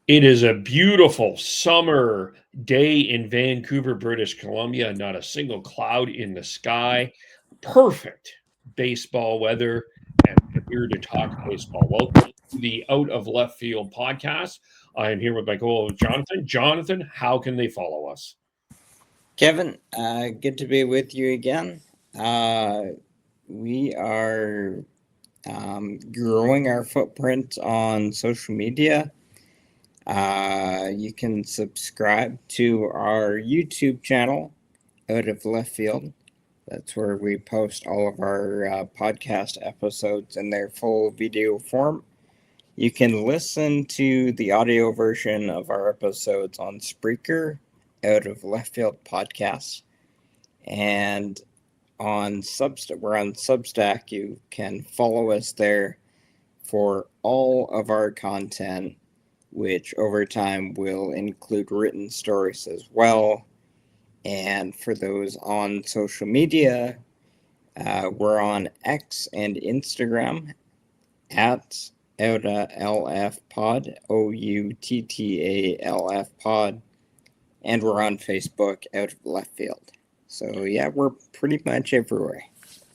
It is a beautiful summer day in Vancouver, British Columbia. Not a single cloud in the sky. Perfect baseball weather. And we're here to talk baseball. Welcome to the Out of Left Field podcast. I am here with my co-host Jonathan. Jonathan, how can they follow us? Kevin, good to be with you again. We are growing our footprint on social media. You can subscribe to our YouTube channel, Out of Left Field. That's where we post all of our podcast episodes in their full video form. You can listen to the audio version of our episodes on Spreaker, Out of Left Field Podcasts, and on Substack. We're on Substack. You can follow us there for all of our content, which over time will include written stories as well. And for those on social media, we're on X and Instagram at OUTTALF Pod, OUTTALF Pod, and we're on Facebook, Out of Left Field. So yeah, we're pretty much everywhere.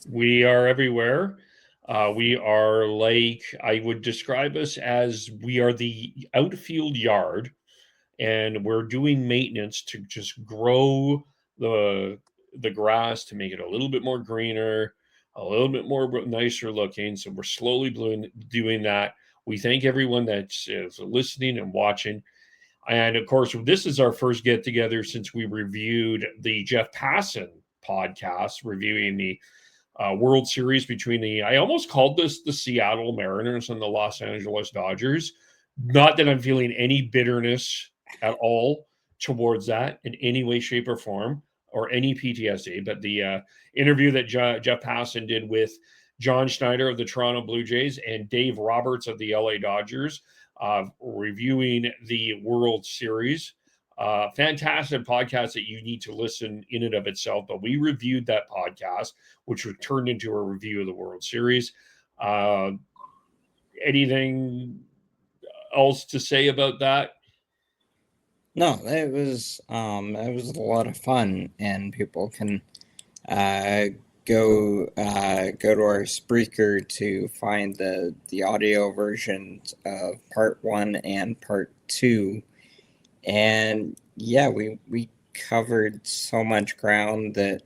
We are everywhere. We are like, I would describe us as we are the outfield yard, and we're doing maintenance to just grow the the grass to make it a little bit more greener, a little bit more nicer looking. So we're slowly doing that. We thank everyone that's listening and watching. And of course, this is our first get together since we reviewed the Jeff Passan podcast, reviewing the World Series between I almost called this the Seattle Mariners and the Los Angeles Dodgers. Not that I'm feeling any bitterness at all towards that in any way, shape, or form, or any PTSD, but the interview that Jeff Passan did with John Schneider of the Toronto Blue Jays and Dave Roberts of the LA Dodgers, reviewing the World Series. Fantastic podcast that you need to listen in and of itself. But we reviewed that podcast, which was turned into a review of the World Series. Anything else to say about that? No, it was a lot of fun, and people can go to our Spreaker to find the audio versions of part 1 and part 2. And yeah, we covered so much ground that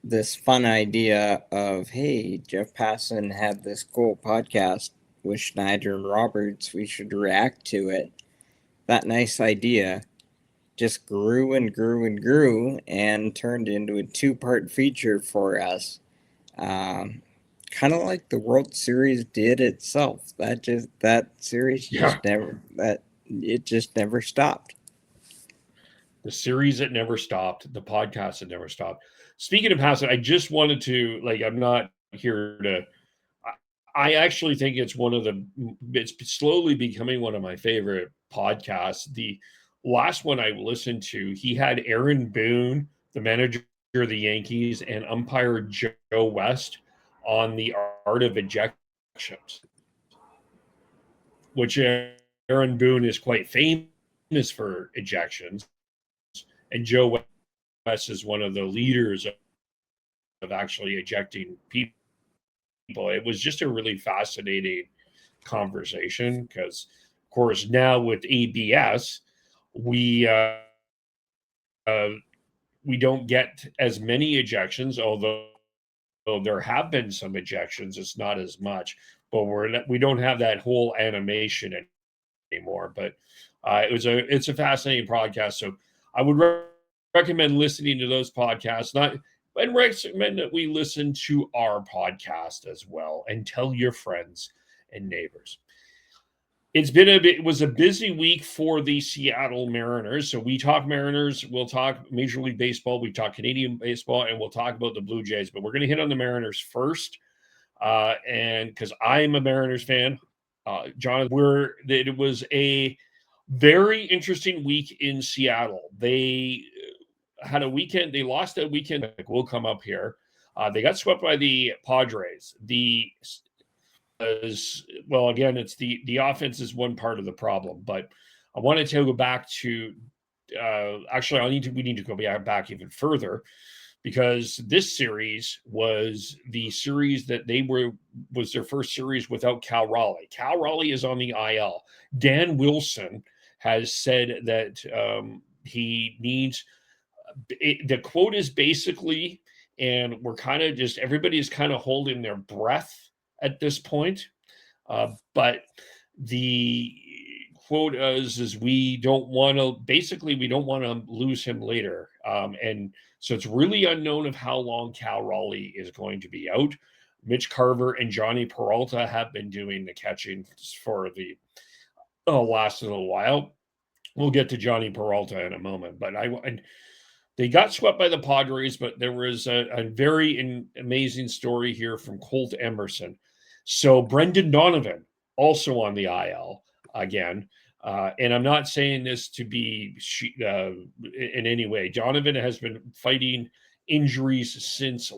this fun idea of, hey, Jeff Passan had this cool podcast with Schneider and Roberts, we should react to it. That nice idea just grew and grew and grew and turned into a 2-part feature for us. Kind of like the World Series did itself. That series Yeah. just never stopped. The series that never stopped, the podcast that never stopped. Speaking of Passan, I just wanted to, I'm not here to, I actually think it's slowly becoming one of my favorite podcasts. The last one I listened to, he had Aaron Boone, the manager of the Yankees, and umpire Joe West on the art of ejections, which Aaron Boone is quite famous for ejections, and Joe West is one of the leaders of actually ejecting people. It was just a really fascinating conversation because, of course, now with ABS, we don't get as many ejections, although there have been some ejections. It's not as much, but we don't have that whole animation anymore. But it's a fascinating podcast. So I would recommend listening to those podcasts. I'd recommend that we listen to our podcast as well, and tell your friends and neighbors. It was a busy week for the Seattle Mariners. So we talk Mariners, we'll talk Major League Baseball, we talk Canadian baseball, and we'll talk about the Blue Jays. But we're going to hit on the Mariners first, and because I'm a Mariners fan, Jonathan, it was a very interesting week in Seattle. They had a weekend. They lost a weekend. We'll come up here. They got swept by the Padres. Again, it's the offense is one part of the problem, but I wanted to go back to actually we need to go back even further, because this series was the series that was their first series without Cal Raleigh. Cal Raleigh is on the IL. Dan Wilson has said that he needs the quote is basically, and we're kind of just everybody is kind of holding their breath at this point. But the quote is we don't want to lose him later. And so it's really unknown of how long Cal Raleigh is going to be out. Mitch Carver and Johnny Peralta have been doing the catching for the last little while. We'll get to Johnny Peralta in a moment, but they got swept by the Padres, but there was a very amazing story here from Colt Emerson. So Brendan Donovan, also on the IL again. And I'm not saying this to be in any way. Donovan has been fighting injuries since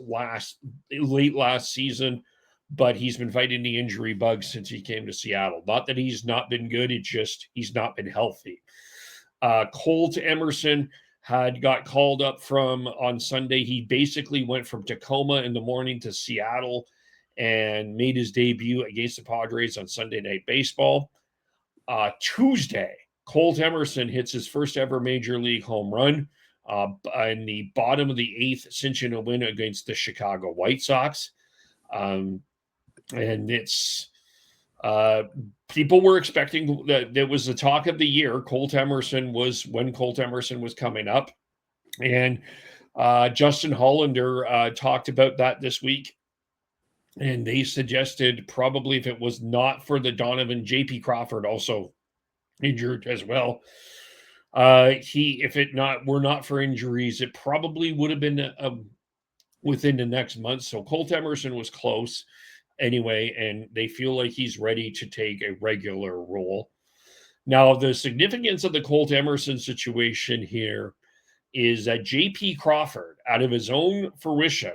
late last season, but he's been fighting the injury bug since he came to Seattle. Not that he's not been good, it's just he's not been healthy. Colt Emerson got called up on Sunday. He basically went from Tacoma in the morning to Seattle and made his debut against the Padres on Sunday Night Baseball. Tuesday, Colt Emerson hits his first ever major league home run in the bottom of the eighth, cinching a win against the Chicago White Sox. And it's people were expecting that there was the talk of the year. Colt Emerson was coming up, and Justin Hollander talked about that this week. And they suggested probably if it was not for the Donovan, J.P. Crawford also injured as well. If it were not for injuries, it probably would have been within the next month. So Colt Emerson was close anyway, and they feel like he's ready to take a regular role. Now, the significance of the Colt Emerson situation here is that J.P. Crawford, out of his own fruition,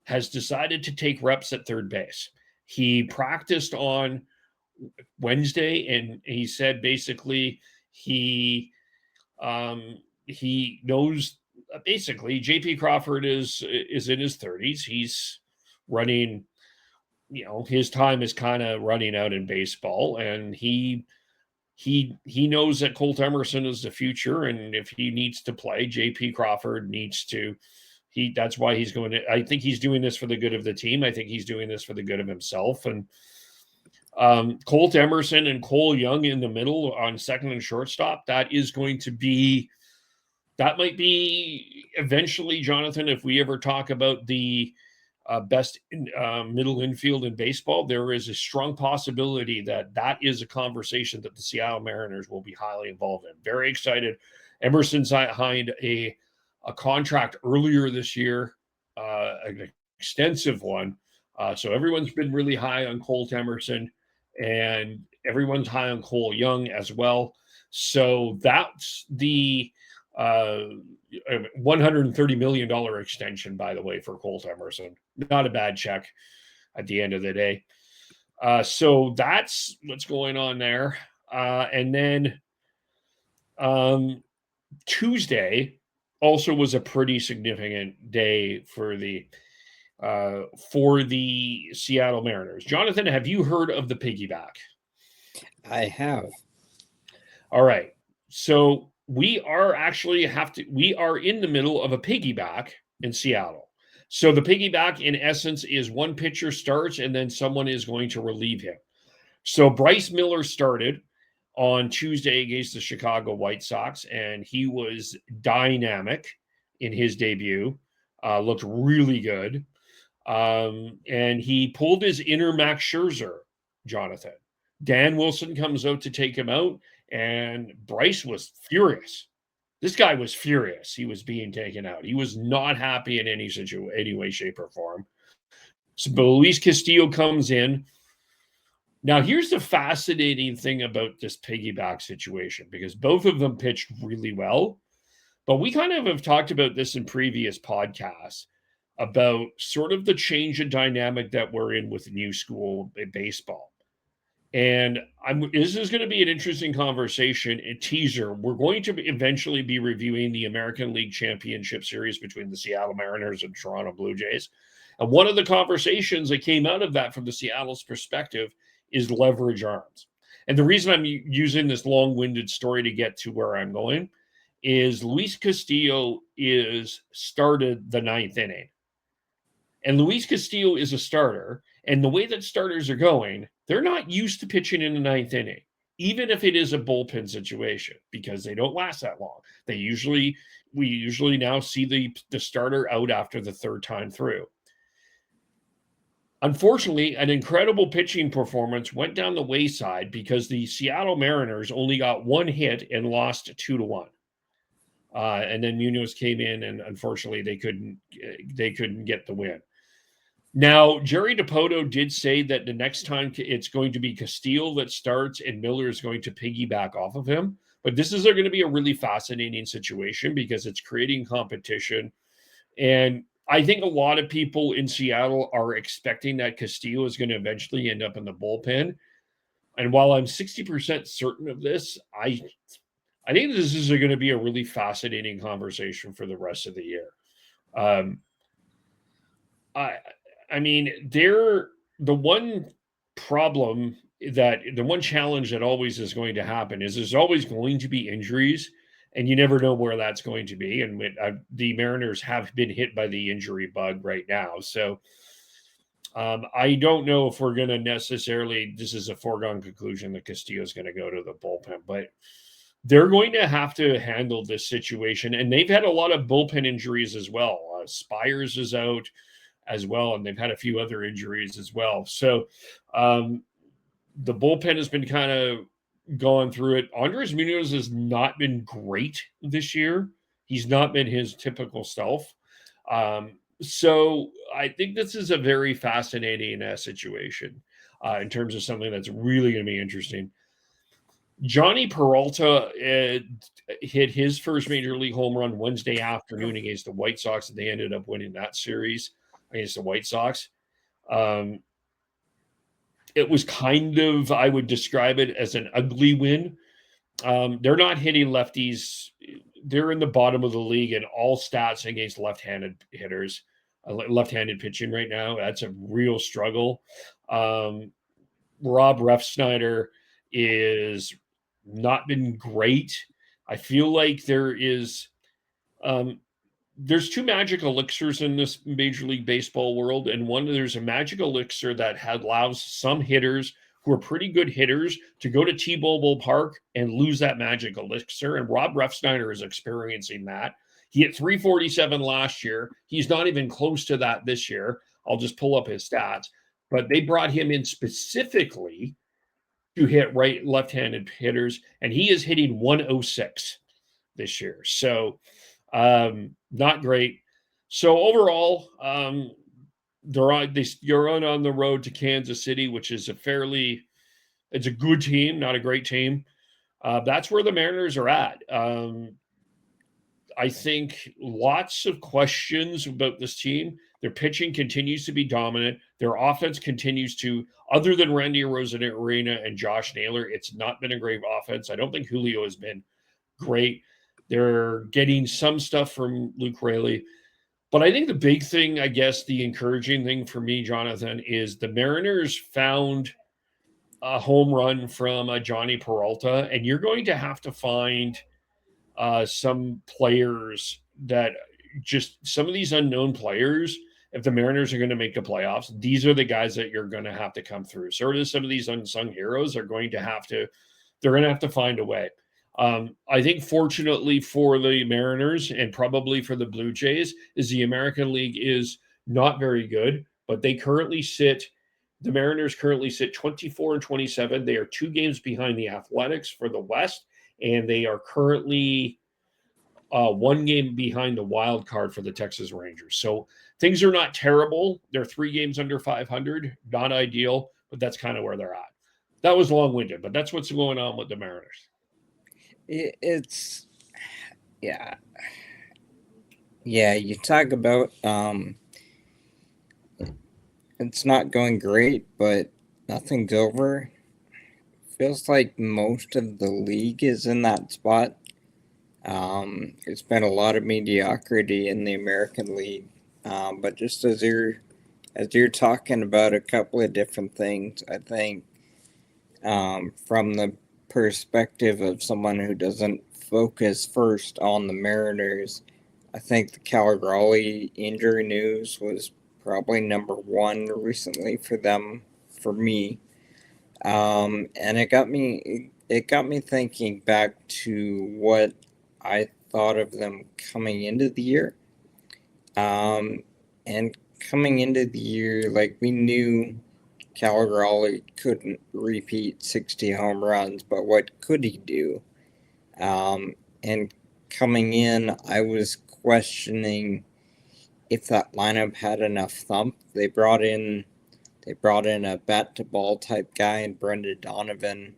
has decided to take reps at third base. He practiced on Wednesday, and he said basically he knows basically J.P. Crawford is in his 30s. He's running, his time is kind of running out in baseball, and he knows that Colt Emerson is the future, and if he needs to play, J.P. Crawford needs to. That's why he's going to. I think he's doing this for the good of the team. I think he's doing this for the good of himself. And Colt Emerson and Cole Young in the middle on second and shortstop. That might be eventually, Jonathan. If we ever talk about the best middle infield in baseball, there is a strong possibility that is a conversation that the Seattle Mariners will be highly involved in. Very excited. Emerson signed a contract earlier this year, an extensive one. So everyone's been really high on Colt Emerson, and everyone's high on Cole Young as well. So that's the $130 million extension, by the way, for Colt Emerson. Not a bad check at the end of the day. So that's what's going on there. And then Tuesday also was a pretty significant day for the Seattle Mariners. Jonathan, have you heard of the piggyback? I have. All right. So we are in the middle of a piggyback in Seattle. So the piggyback, in essence, is one pitcher starts and then someone is going to relieve him. So Bryce Miller started on Tuesday against the Chicago White Sox, and he was dynamic in his debut. Looked really good. And he pulled his inner Max Scherzer, Jonathan. Dan Wilson comes out to take him out, and Bryce was furious. This guy was furious. He was being taken out. He was not happy in any way, shape, or form. So Luis Castillo comes in. Now, here's the fascinating thing about this piggyback situation, because both of them pitched really well. But we kind of have talked about this in previous podcasts about sort of the change in dynamic that we're in with new school baseball. And this is going to be an interesting conversation, a teaser. We're going to eventually be reviewing the American League Championship Series between the Seattle Mariners and Toronto Blue Jays. And one of the conversations that came out of that from the Seattle's perspective is leverage arms. And the reason I'm using this long-winded story to get to where I'm going is Luis Castillo is started the ninth inning. And Luis Castillo is a starter. And the way that starters are going, they're not used to pitching in the ninth inning, even if it is a bullpen situation, because they don't last that long. We usually now see the starter out after the third time through. Unfortunately, an incredible pitching performance went down the wayside because the Seattle Mariners only got one hit and lost 2-1. And then Munoz came in, and unfortunately, they couldn't get the win. Now, Jerry Dipoto did say that the next time it's going to be Castillo that starts and Miller is going to piggyback off of him. But this is going to be a really fascinating situation because it's creating competition. And I think a lot of people in Seattle are expecting that Castillo is going to eventually end up in the bullpen. And while I'm 60% certain of this, I think this is going to be a really fascinating conversation for the rest of the year. I mean, the one problem the one challenge that always is going to happen is there's always going to be injuries, and you never know where that's going to be. And the Mariners have been hit by the injury bug right now. So I don't know if we're going to necessarily, this is a foregone conclusion that Castillo is going to go to the bullpen, but they're going to have to handle this situation. And they've had a lot of bullpen injuries as well. Spires is out as well, and they've had a few other injuries as well. So the bullpen has been kind of going through it. Andres Munoz has not been great this year. He's not been his typical self. So I think this is a very fascinating situation in terms of something that's really going to be interesting. Johnny Peralta hit his first major league home run Wednesday afternoon against the White Sox, and they ended up winning that series against the White Sox. It was kind of, I would describe it as an ugly win. They're not hitting lefties. They're in the bottom of the league in all stats against left-handed hitters, left-handed pitching right now. That's a real struggle. Rob Refsnyder is not been great. I feel like there's two magic elixirs in this Major League Baseball world, and there's a magic elixir that allows some hitters who are pretty good hitters to go to T-Mobile Park and lose that magic elixir, and Rob Refsnyder is experiencing that. He hit 347 last year. He's not even close to that this year. I'll just pull up his stats. But they brought him in specifically to hit left-handed hitters, and he is hitting 106 this year. So not great. So overall, you're on the road to Kansas City, which is it's a good team, not a great team. That's where the Mariners are at. I think lots of questions about this team. Their pitching continues to be dominant. Their offense continues to, other than Randy Arozarena and Josh Naylor, it's not been a great offense. I don't think Julio has been great. They're getting some stuff from Luke Raleigh. But I think the big thing, I guess, the encouraging thing for me, Jonathan, is the Mariners found a home run from Johnny Peralta, and you're going to have to find some players that some of these unknown players, if the Mariners are going to make the playoffs, these are the guys that you're going to have to come through. Sort of some of these unsung heroes are going to have to find a way. I think fortunately for the Mariners and probably for the Blue Jays is the American League is not very good, but the Mariners currently sit 24-27. They are 2 games behind the Athletics for the West, and they are currently 1 game behind the wild card for the Texas Rangers. So things are not terrible. They're 3 games under 500, not ideal, but that's kind of where they're at. That was long-winded, but that's what's going on with the Mariners. It's you talk about it's not going great, but nothing's over. feels like most of the league is in that spot. There's been a lot of mediocrity in the American League, but just as you're talking about a couple of different things, I think from the perspective of someone who doesn't focus first on the Mariners, I think the Cal Raleigh injury news was probably number one recently for them, for me. And it got me thinking back to what I thought of them coming into the year. And coming into the year, like, we knew Cal Raleigh couldn't repeat 60 home runs, but what could he do? And coming in, I was questioning if that lineup had enough thump. They brought in a bat to ball type guy in Brendan Donovan.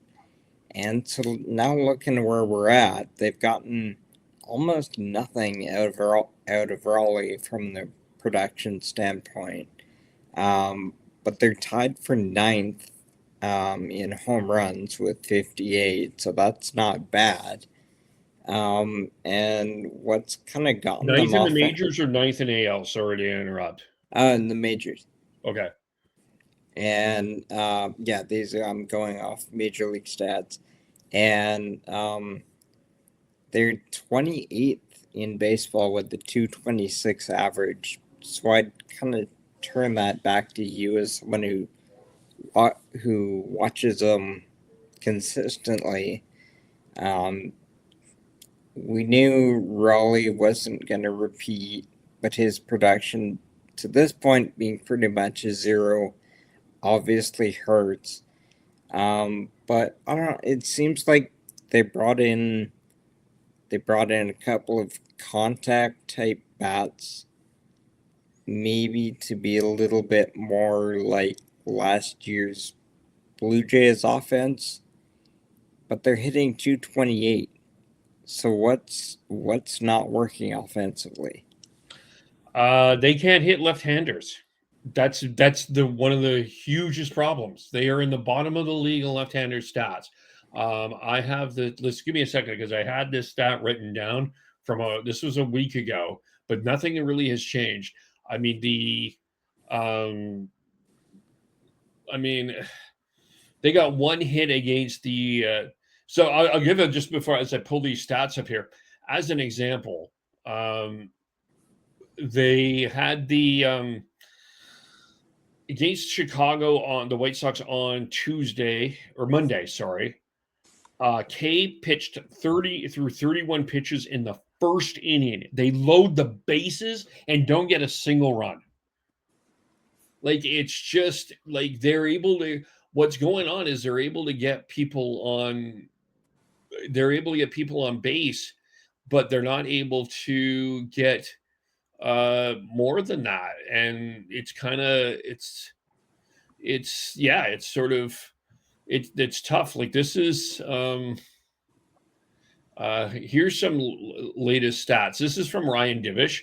And so now looking where we're at, they've gotten almost nothing out of Raleigh from the production standpoint. But they're tied for ninth in home runs with 58, so that's not bad. And what's kind of gotten Ninth them in the off majors or ninth in AL? Sorry to interrupt. in the majors. Okay. And yeah, these are, I'm going off major league stats, and they're 28th in baseball with the 226 average. So I'd kind of turn that back to you as someone who watches them consistently. Um, we knew Raleigh wasn't going to repeat, but his production to this point being pretty much a zero obviously hurts. But I don't know. It seems like they brought in a couple of contact type bats, maybe to be a little bit more like last year's Blue Jays offense, but they're hitting 228. So what's not working offensively? They can't hit left-handers. That's the one of the hugest problems. They are in the bottom of the league in left-hander stats. I have the. Let's give me a second because I had this stat written down from this was a week ago, but nothing really has changed. I mean um, I mean, they got one hit against the. So I'll give it just before as I pull these stats up here as an example. They had the against Chicago on the White Sox on Tuesday or Monday, sorry. K pitched 30 through 31 pitches in the first inning. They load the bases and don't get a single run. Like it's just like they're able to what's going on is they're able to get people on base, but they're not able to get more than that. And it's kind of it's yeah, it's sort of it's tough. Like this is here's some latest stats. This is from Ryan Divish.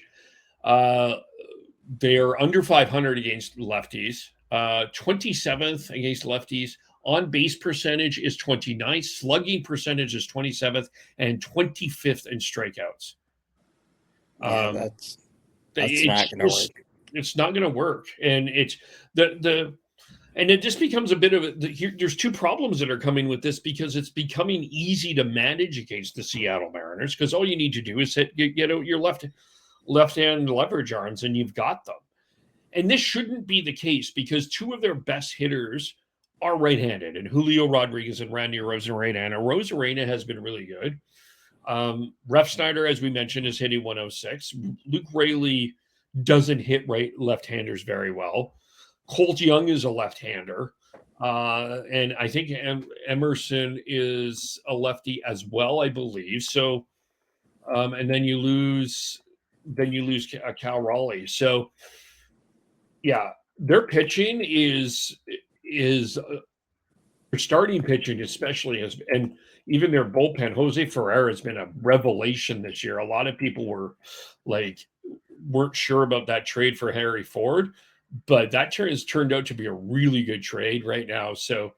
Uh, they're under 500 against lefties, 27th against lefties. On base percentage is 29th, slugging percentage is 27th, and 25th in strikeouts. Yeah, Um, that's not going to work. It's not going to work, and it's the and it just becomes a bit of there's two problems that are coming with this because it's becoming easy to manage against the Seattle Mariners because all you need to do is get out your left hand leverage arms and you've got them. And this shouldn't be the case because two of their best hitters are right-handed, and Julio Rodriguez and Randy Arozarena. And Arozarena has been really good. Ref Snyder, as we mentioned, is hitting 106. Luke Raley doesn't hit left-handers very well. Colt Young is a left-hander. And I think Emerson is a lefty as well, I believe. So, and then you lose Cal Raleigh. So, yeah, their pitching is their starting pitching especially has, and even their bullpen. Jose Ferrer has been a revelation this year. A lot of people weren't sure about that trade for Harry Ford, but that has turned out to be a really good trade right now. So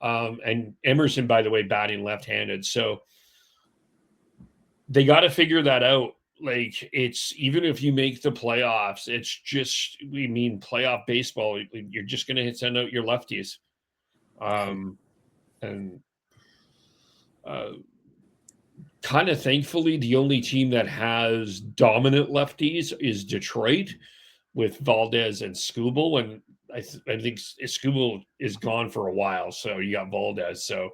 And Emerson, by the way, batting left-handed. So they got to figure that out. Like, it's even if you make the playoffs, it's just, we mean playoff baseball. You're just going to send out your lefties. And kind of thankfully, the only team that has dominant lefties is Detroit with Valdez and Skubal. And I think Skubal is gone for a while. So you got Valdez. So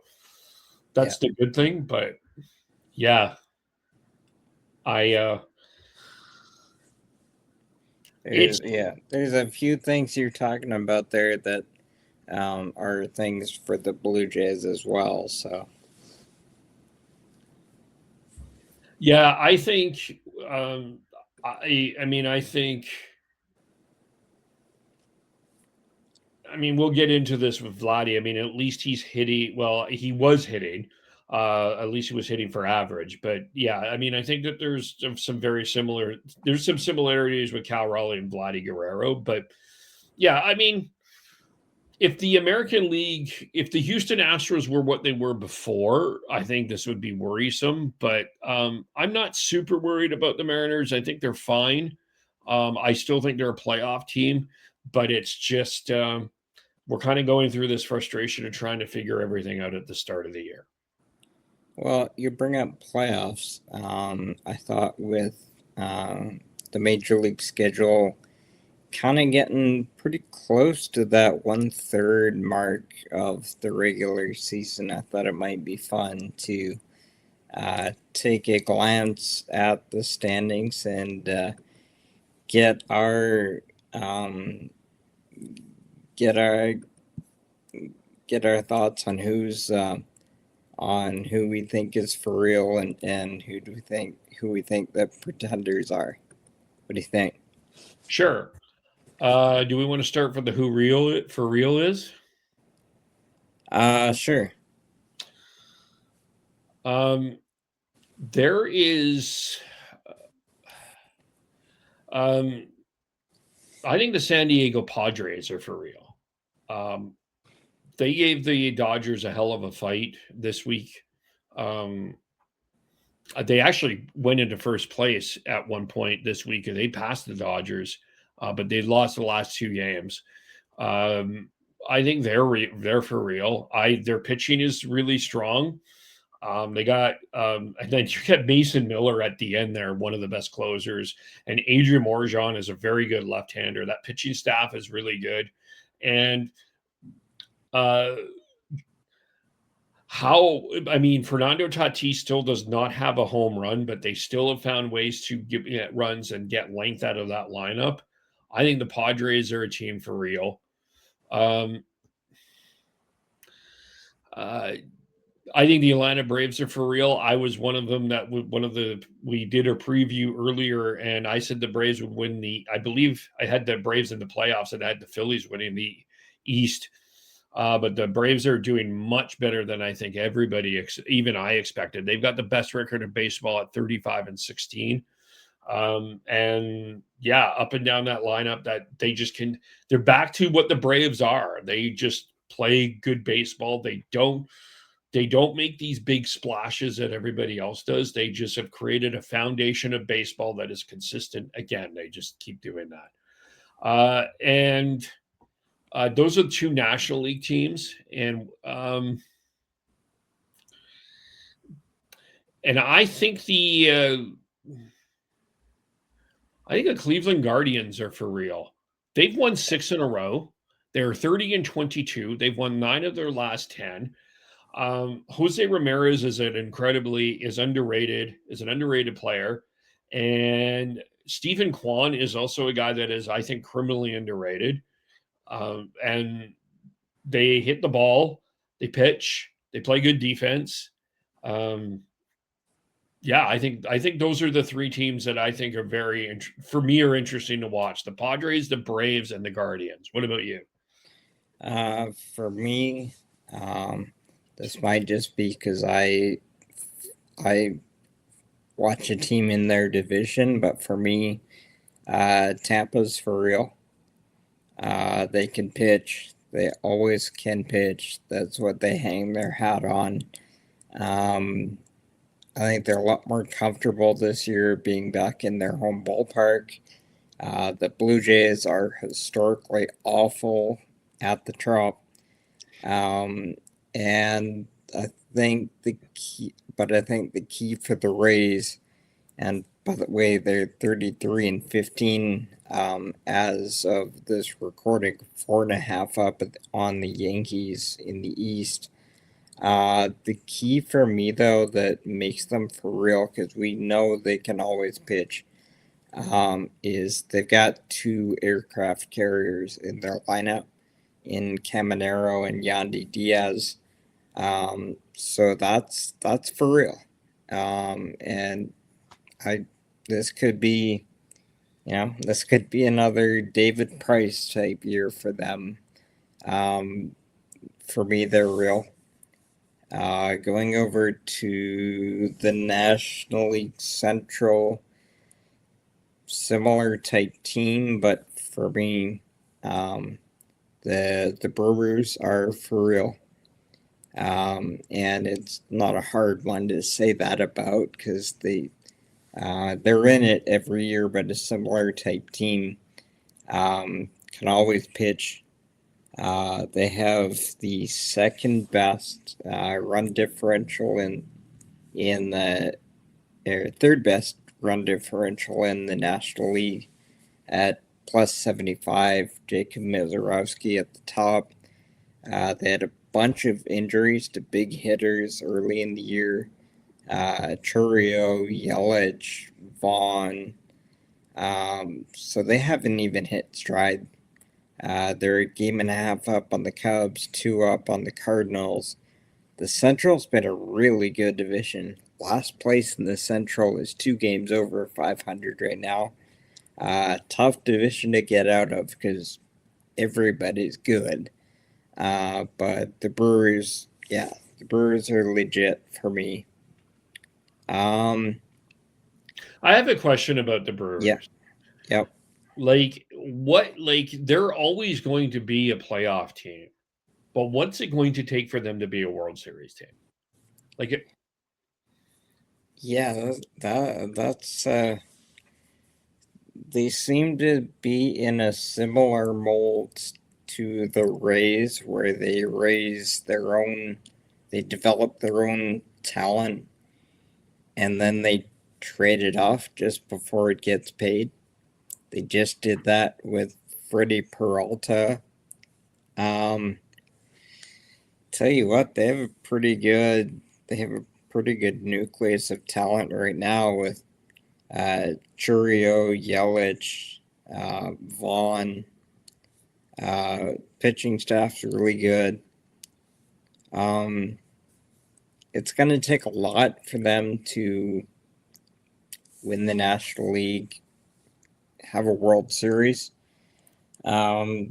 that's the good thing. But yeah, there's a few things you're talking about there that are things for the Blue Jays as well. So yeah, I think I think we'll get into this with Vladdy. I mean, at least he's hitting. Well, he was hitting. At least he was hitting for average. But yeah, I mean, I think that there's some similarities with Cal Raleigh and Vladdy Guerrero. But yeah, I mean, if the American League, if the Houston Astros were what they were before, I think this would be worrisome. But I'm not super worried about the Mariners. I think they're fine. I still think they're a playoff team, but it's just we're kind of going through this frustration of trying to figure everything out at the start of the year. Well, you bring up playoffs. I thought with the Major League schedule kind of getting pretty close to that 1/3 mark of the regular season, I thought it might be fun to take a glance at the standings and get our get our thoughts on who we think is for real and who we think the pretenders are. What do you think? Sure. Do we want to start for the who real for real is? Sure. There is I think the San Diego Padres are for real. They gave the Dodgers a hell of a fight this week. They actually went into first place at one point this week, and they passed the Dodgers, but they lost the last two games. I think they're for real. Their pitching is really strong. They got and then you get Mason Miller at the end there, one of the best closers, and Adrian Morjan is a very good left-hander. That pitching staff is really good, and Fernando Tatis still does not have a home run, but they still have found ways to get runs and get length out of that lineup. I think the Padres are a team for real. I think the Atlanta Braves are for real. I was one of them we did a preview earlier, and I said the Braves would win I believe I had the Braves in the playoffs, and I had the Phillies winning the East. But the Braves are doing much better than I think everybody, even I, expected. They've got the best record in baseball at 35-16. And yeah, up and down that lineup, that they're back to what the Braves are. They just play good baseball. They don't make these big splashes that everybody else does. They just have created a foundation of baseball that is consistent. Again, they just keep doing that. And those are the two National League teams. And I think the Cleveland Guardians are for real. They've won 6 in a row. They're 30-22. They've won 9 of their last 10. Jose Ramirez is an underrated player. And Stephen Kwan is also a guy that is, I think, criminally underrated. And they hit the ball, they pitch, they play good defense. Yeah, I think those are the three teams that I think are for me, are interesting to watch: the Padres, the Braves, and the Guardians. What about you? For me, this might just be because I watch a team in their division, but for me, Tampa's for real. They can pitch. They always can pitch. That's what they hang their hat on. I think they're a lot more comfortable this year being back in their home ballpark. The Blue Jays are historically awful at the Trop. And I think the key, but I think the key for the Rays, and by the way, they're 33-15 as of this recording, 4.5 up on the Yankees in the East. The key for me, though, that makes them for real, because we know they can always pitch, is they've got two aircraft carriers in their lineup in Caminero and Yandy Diaz. So that's for real. And I this could be, this could be another David Price type year for them. For me, they're real. Going over to the National League Central, similar type team, but for me, the Brewers are for real. And it's not a hard one to say that about, because they're in it every year, but a similar type team. Can always pitch. They have the second best run differential in the third best run differential in the National League at plus 75. Jacob Mizorowski at the top. They had a bunch of injuries to big hitters early in the year. Churio, Yelich, Vaughn. So they haven't even hit stride. They're a game and a half up on the Cubs, 2 up on the Cardinals. The Central's been a really good division. Last place in the Central is 2 games over 500 right now. Tough division to get out of because everybody's good. But the Brewers are legit for me. I have a question about the Brewers. Yeah. Yep. They're always going to be a playoff team, but what's it going to take for them to be a World Series team? That's they seem to be in a similar mold to the Rays, where they develop their own talent, and then they trade it off just before it gets paid. They just did that with Freddie Peralta. Tell you what, they have a pretty good nucleus of talent right now with Churio, Yelich, Vaughn. Pitching staff's really good. It's going to take a lot for them to win the National League, have a World Series. They're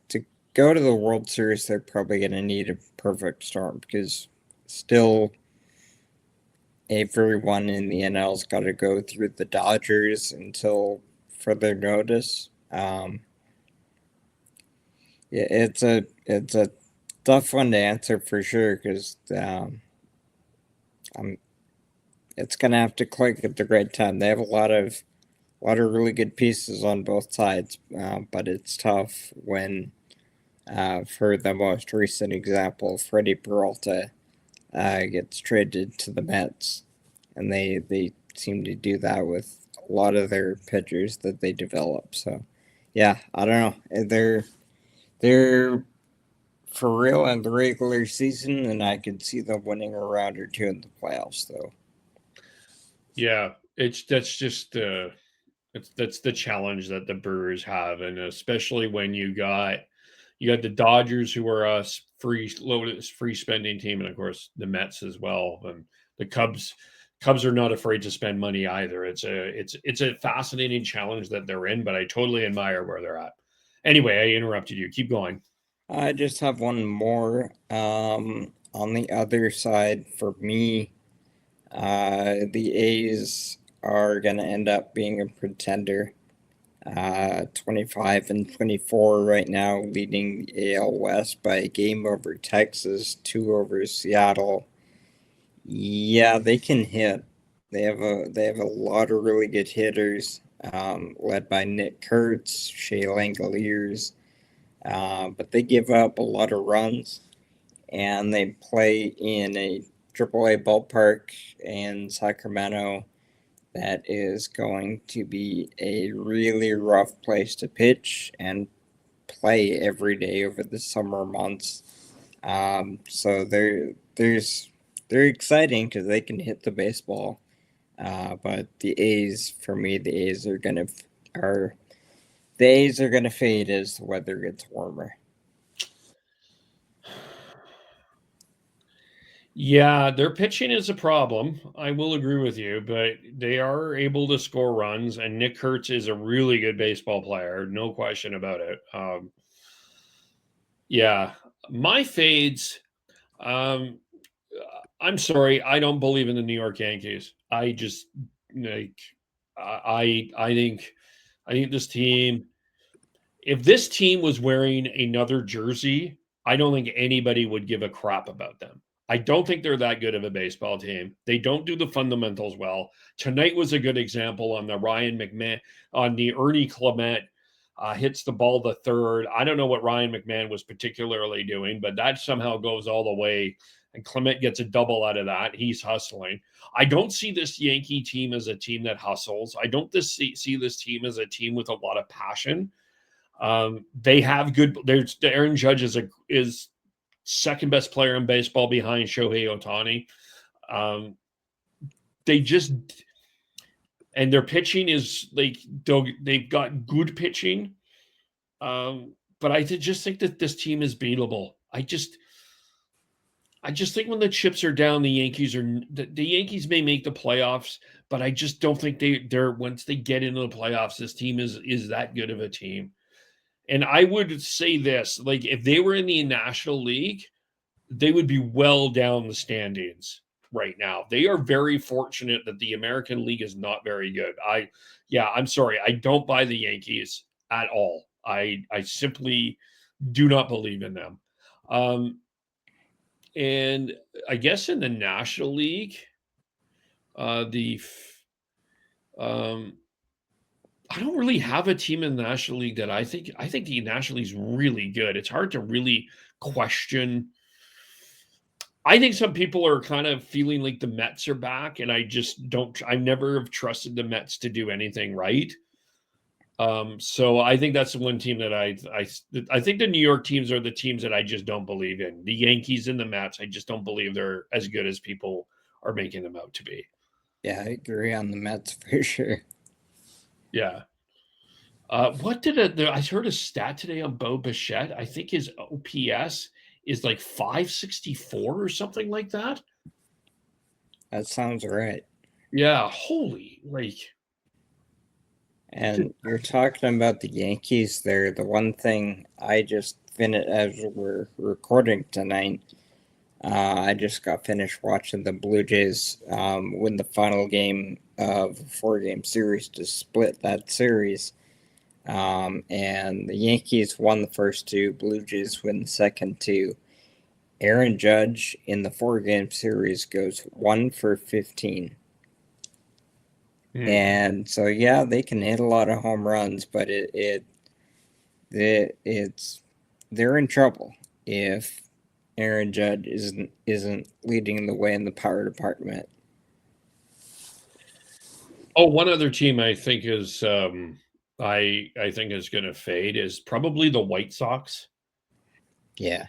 to go to the World Series, they're probably going to need a perfect storm, because still everyone in the NL's got to go through the Dodgers until further notice. It's a tough one to answer for sure, because it's gonna have to click at the right time. They have a lot of really good pieces on both sides, but it's tough when, for the most recent example, Freddie Peralta gets traded to the Mets, and they seem to do that with a lot of their pitchers that they develop. So, yeah, I don't know. They're for real in the regular season, and I could see them winning a round or two in the playoffs, though. Yeah, that's the challenge that the Brewers have, and especially when you got the Dodgers, who are a free spending team, and of course the Mets as well, and the Cubs. Cubs are not afraid to spend money either. It's a fascinating challenge that they're in, but I totally admire where they're at. Anyway, I interrupted you. Keep going. I just have one more. On the other side, for me, the A's are going to end up being a pretender. 25-24 right now, leading the AL West by a game over Texas, 2 over Seattle. Yeah, they can hit. They have a lot of really good hitters, led by Nick Kurtz, Shea Langoliers, but they give up a lot of runs, and they play in a AAA ballpark in Sacramento that is going to be a really rough place to pitch and play every day over the summer months. So they're exciting because they can hit the baseball. But the A's, for me, are the A's are gonna fade as the weather gets warmer. Yeah, their pitching is a problem. I will agree with you, but they are able to score runs, and Nick Kurtz is a really good baseball player, no question about it. Yeah, my fades. Um, I'm sorry, I don't believe in the New York Yankees. I just like I think this team. If this team was wearing another jersey, I don't think anybody would give a crap about them. I don't think they're that good of a baseball team. They don't do the fundamentals well. Tonight was a good example on the Ryan McMahon, on the Ernie Clement hits the ball the third. I don't know what Ryan McMahon was particularly doing, but that somehow goes all the way. And Clement gets a double out of that. He's hustling. I don't see this Yankee team as a team that hustles. I don't see this team as a team with a lot of passion. They have good. There's Aaron Judge is second best player in baseball behind Shohei Ohtani. Um, they just and their pitching is like they've got good pitching. But I just think that this team is beatable. I just think when the chips are down, the Yankees may make the playoffs, but I just don't think they're once they get into the playoffs, this team is that good of a team. And I would say this, like if they were in the National League, they would be well down the standings right now. They are very fortunate that the American League is not very good. I'm sorry, I don't buy the Yankees at all. I simply do not believe in them. Um, and I guess in the National League, the um, I don't really have a team in the National League that I think the National League is really good. It's hard to really question. I think some people are kind of feeling like the Mets are back, and I just don't. I never have trusted the Mets to do anything right. So I think that's the one team that I think the New York teams are the teams that I just don't believe in. The Yankees and the Mets, I just don't believe they're as good as people are making them out to be. Yeah, I agree on the Mets for sure. Yeah. What I heard a stat today on Bo Bichette. I think his OPS is like 564 or something like that. That sounds right. Yeah, holy like And you're talking about the Yankees there. The one thing I just finished as we're recording tonight, I just got finished watching the Blue Jays win the final game of a 4-game series to split that series. And the Yankees won the first two, Blue Jays win the second two. Aaron Judge in the 4-game series goes 1 for 15. And so yeah, they can hit a lot of home runs, but it's they're in trouble if Aaron Judge isn't leading the way in the power department. Oh, one other team I think is I think is going to fade is probably the White Sox. Yeah.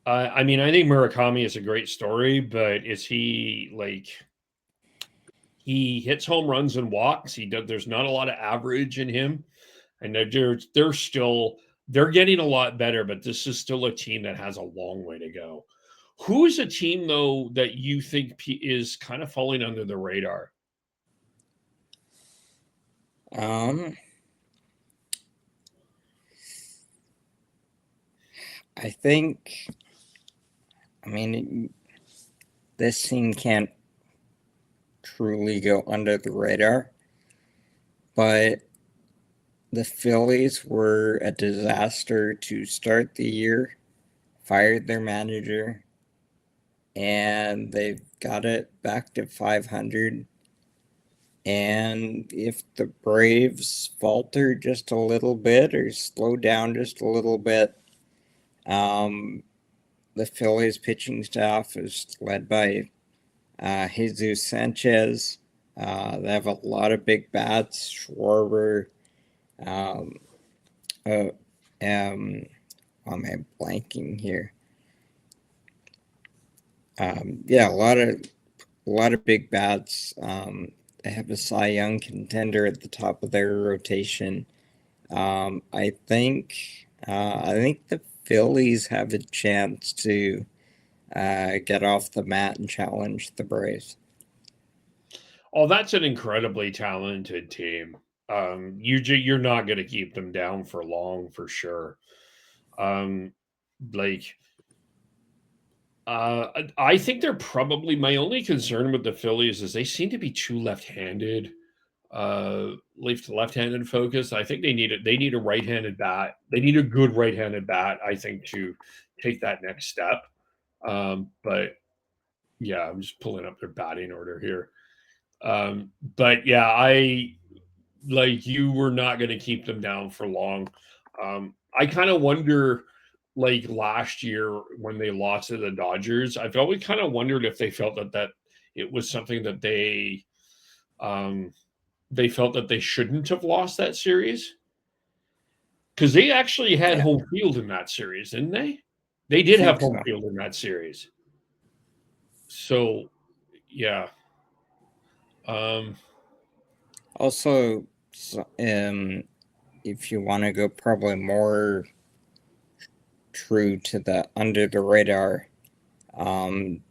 I mean, I think Murakami is a great story, but is he like he hits home runs and walks? There's not a lot of average in him, and they're getting a lot better, but this is still a team that has a long way to go. Who is a team though that you think is kind of falling under the radar? Um, I think. I mean, this team can't truly go under the radar, but The Phillies were a disaster to start the year, fired their manager, and they've got it back to 500. And if the Braves falter just a little bit or slow down just a little bit, um, the Phillies pitching staff is led by Jesus Sanchez. They have a lot of big bats. Schwarber. Um, uh, um, why am I blanking here? Yeah, a lot of big bats. They have a Cy Young contender at the top of their rotation. I think the Phillies have a chance to get off the mat and challenge the Braves. Oh, that's an incredibly talented team. You're not going to keep them down for long, for sure. Um, like I think they're probably my only concern with the Phillies is they seem to be too left-handed, left-handed focus. I think they need a right-handed bat. They need a good right-handed bat, I think, to take that next step. But yeah, I'm just pulling up their batting order here. But yeah, I like you were not going to keep them down for long. I kind of wonder, like last year when they lost to the Dodgers, I've always kind of wondered if they felt that it was something that um, they felt that they shouldn't have lost that series because they actually had Yeah, home field in that series, didn't they? They I did have think home so. field in that series. So yeah, um, Also, if you want to go probably more true to the under the radar, um,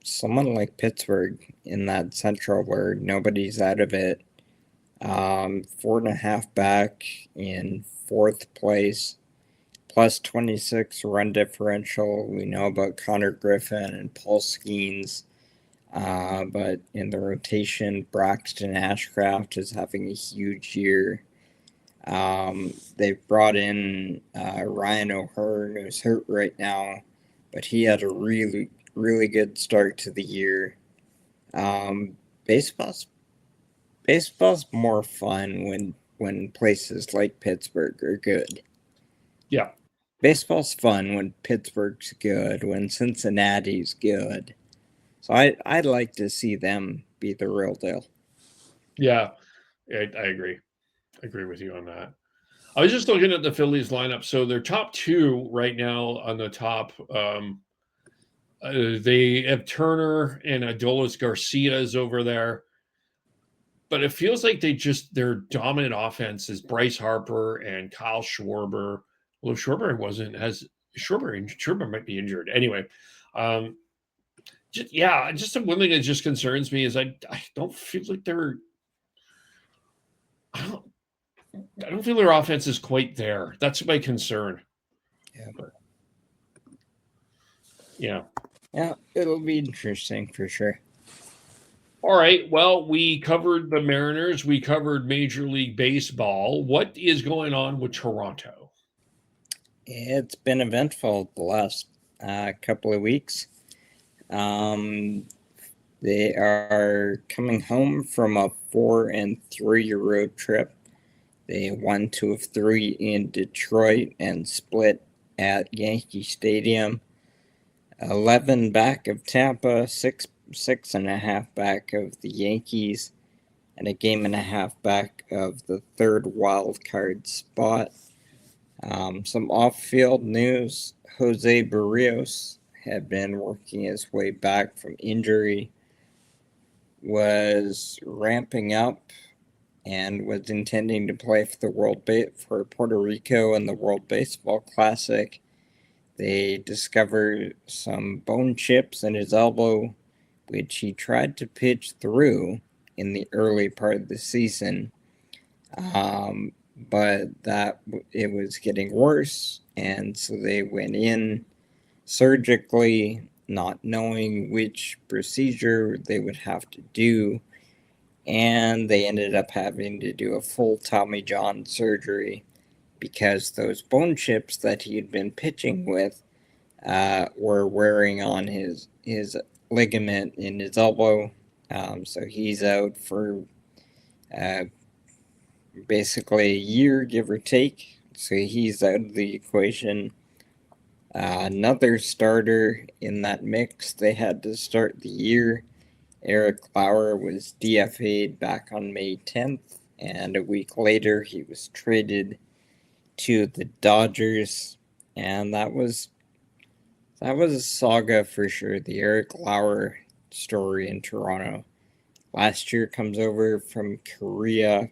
someone like Pittsburgh in that Central where nobody's out of it, 4.5 back in fourth place, plus 26 run differential. We know about Connor Griffin and Paul Skeens. But in the rotation, Braxton Ashcraft is having a huge year. They've brought in Ryan O'Hearn, who's hurt right now, but he had a really, really good start to the year. Um, baseball's baseball's more fun when places like Pittsburgh are good. yeah, Baseball's fun when Pittsburgh's good, when Cincinnati's good. So I'd like to see them be the real deal. yeah, I agree. I agree with you on that. I was just looking at the Phillies lineup. So their top two right now on the top, they have Turner and Adolis Garcia is over there. But it feels like their dominant offense is Bryce Harper and Kyle Schwarber. Well, Schwarber wasn't has Schwarber might be injured anyway. Um, just one thing that just concerns me is I don't feel like I don't I don't feel their offense is quite there. That's my concern. Yeah. But yeah. Yeah, it'll be interesting for sure. All right. Well, we covered the Mariners. We covered Major League Baseball. What is going on with Toronto? It's been eventful the last couple of weeks. Um, they are coming home from a 4-3 road trip. They won 2 of 3 in Detroit and split at Yankee Stadium. 11 back of Tampa, 6.5 back of the Yankees, and a game and a half back of the third wild card spot. Some off-field news: Jose Barrios had been working his way back from injury, was ramping up, and was intending to play for for Puerto Rico in the World Baseball Classic. They discovered some bone chips in his elbow, which he tried to pitch through in the early part of the season. But that it was getting worse, and so they went in surgically, not knowing which procedure they would have to do. and they ended up having to do a full Tommy John surgery because those bone chips that he had been pitching with were wearing on his ligament in his elbow. So he's out for uh, basically a year, give or take. So he's out of the equation. Another starter in that mix they had to start the year. Eric Lauer was DFA'd back on May 10th, and a week later he was traded to the Dodgers, and that was a saga for sure. The Eric Lauer story in Toronto. Last year comes over from Korea,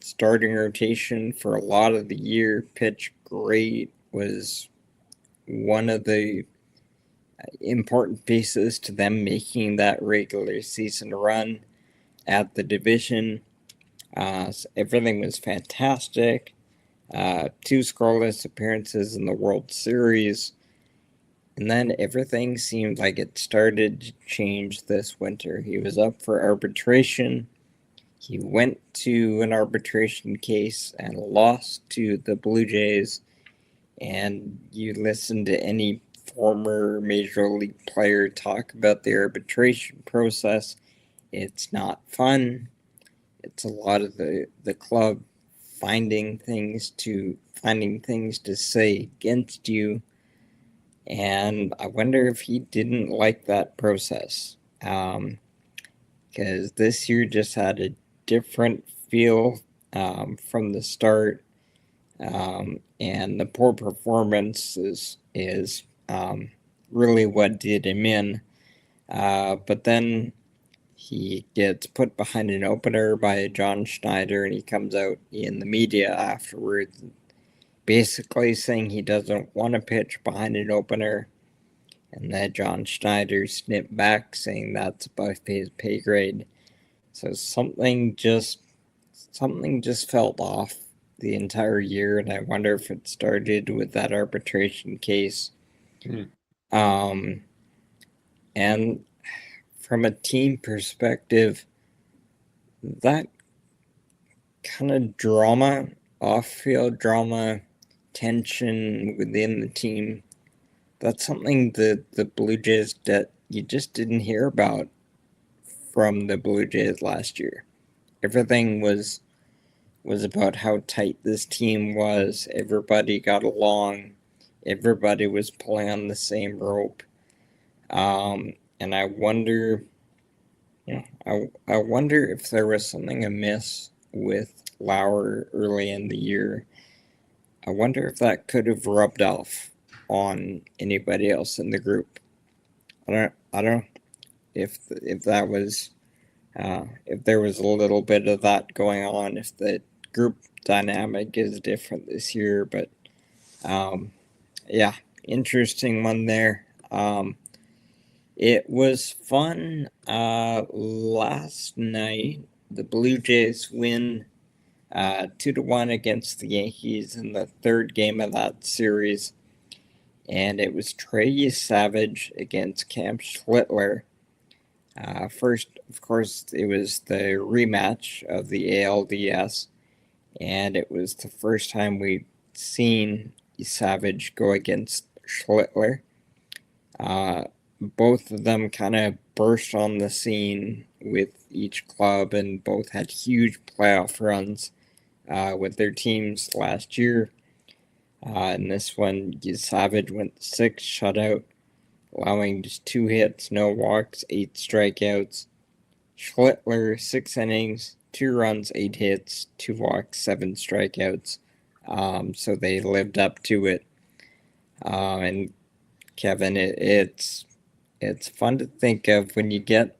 starting rotation for a lot of the year, pitched great, was one of the important pieces to them making that regular season run at the division. So everything was fantastic. 2 scoreless appearances in the World Series. And then everything seemed like it started to change this winter. He was up for arbitration. He went to an arbitration case and lost to the Blue Jays. And you listen to any former Major League player talk about the arbitration process, it's not fun. It's a lot of the club finding things to say against you. And I wonder if he didn't like that process. Because this year just had a different feel from the start. And the poor performance is really what did him in. But then he gets put behind an opener by John Schneider, and he comes out in the media afterwards basically saying he doesn't want to pitch behind an opener, and that John Schneider snipped back saying that's above his pay grade. So something just felt off the entire year, and I wonder if it started with that arbitration case. And from a team perspective, that kind of drama, off-field drama, tension within the team, that's something that the Blue Jays that you just didn't hear about from the Blue Jays last year. Everything was about how tight this team was. Everybody got along. Everybody was pulling on the same rope. And I wonder, I wonder if there was something amiss with Lauer early in the year. I wonder if that could have rubbed off on anybody else in the group. I don't know if that was if there was a little bit of that going on, if the group dynamic is different this year, but yeah, interesting one there. It was fun last night. The Blue Jays win 2-1 against the Yankees in the third game of that series. And it was Yesavage against Cam Schlitter. First, of course, it was the rematch of the ALDS. And it was the first time we'd seen Yesavage go against Schlitter. Both of them kind of burst on the scene with each club, and both had huge playoff runs with their teams last year. In this one, Yesavage went 6 shutout, allowing just 2 hits, no walks, 8 strikeouts. Schlitter, 6 innings, 2 runs, 8 hits, 2 walks, 7 strikeouts. So they lived up to it. And Kevin, it's fun to think of when you get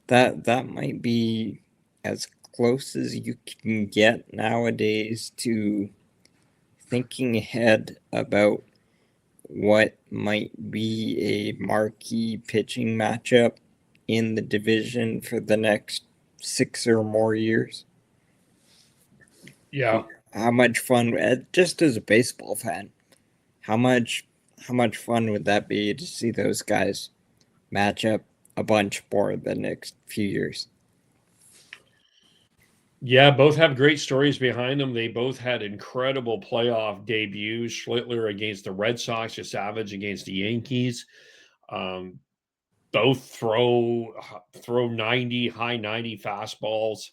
that might be as close as you can get nowadays to thinking ahead about what might be a marquee pitching matchup in the division for the next 6 or more years. Yeah. How much fun, just as a baseball fan, how much fun would that be to see those guys match up a bunch more the next few years? Yeah, both have great stories behind them. They both had incredible playoff debuts. Schlitter against the Red Sox, Yesavage against the Yankees. Um, both throw 90 high 90 fastballs.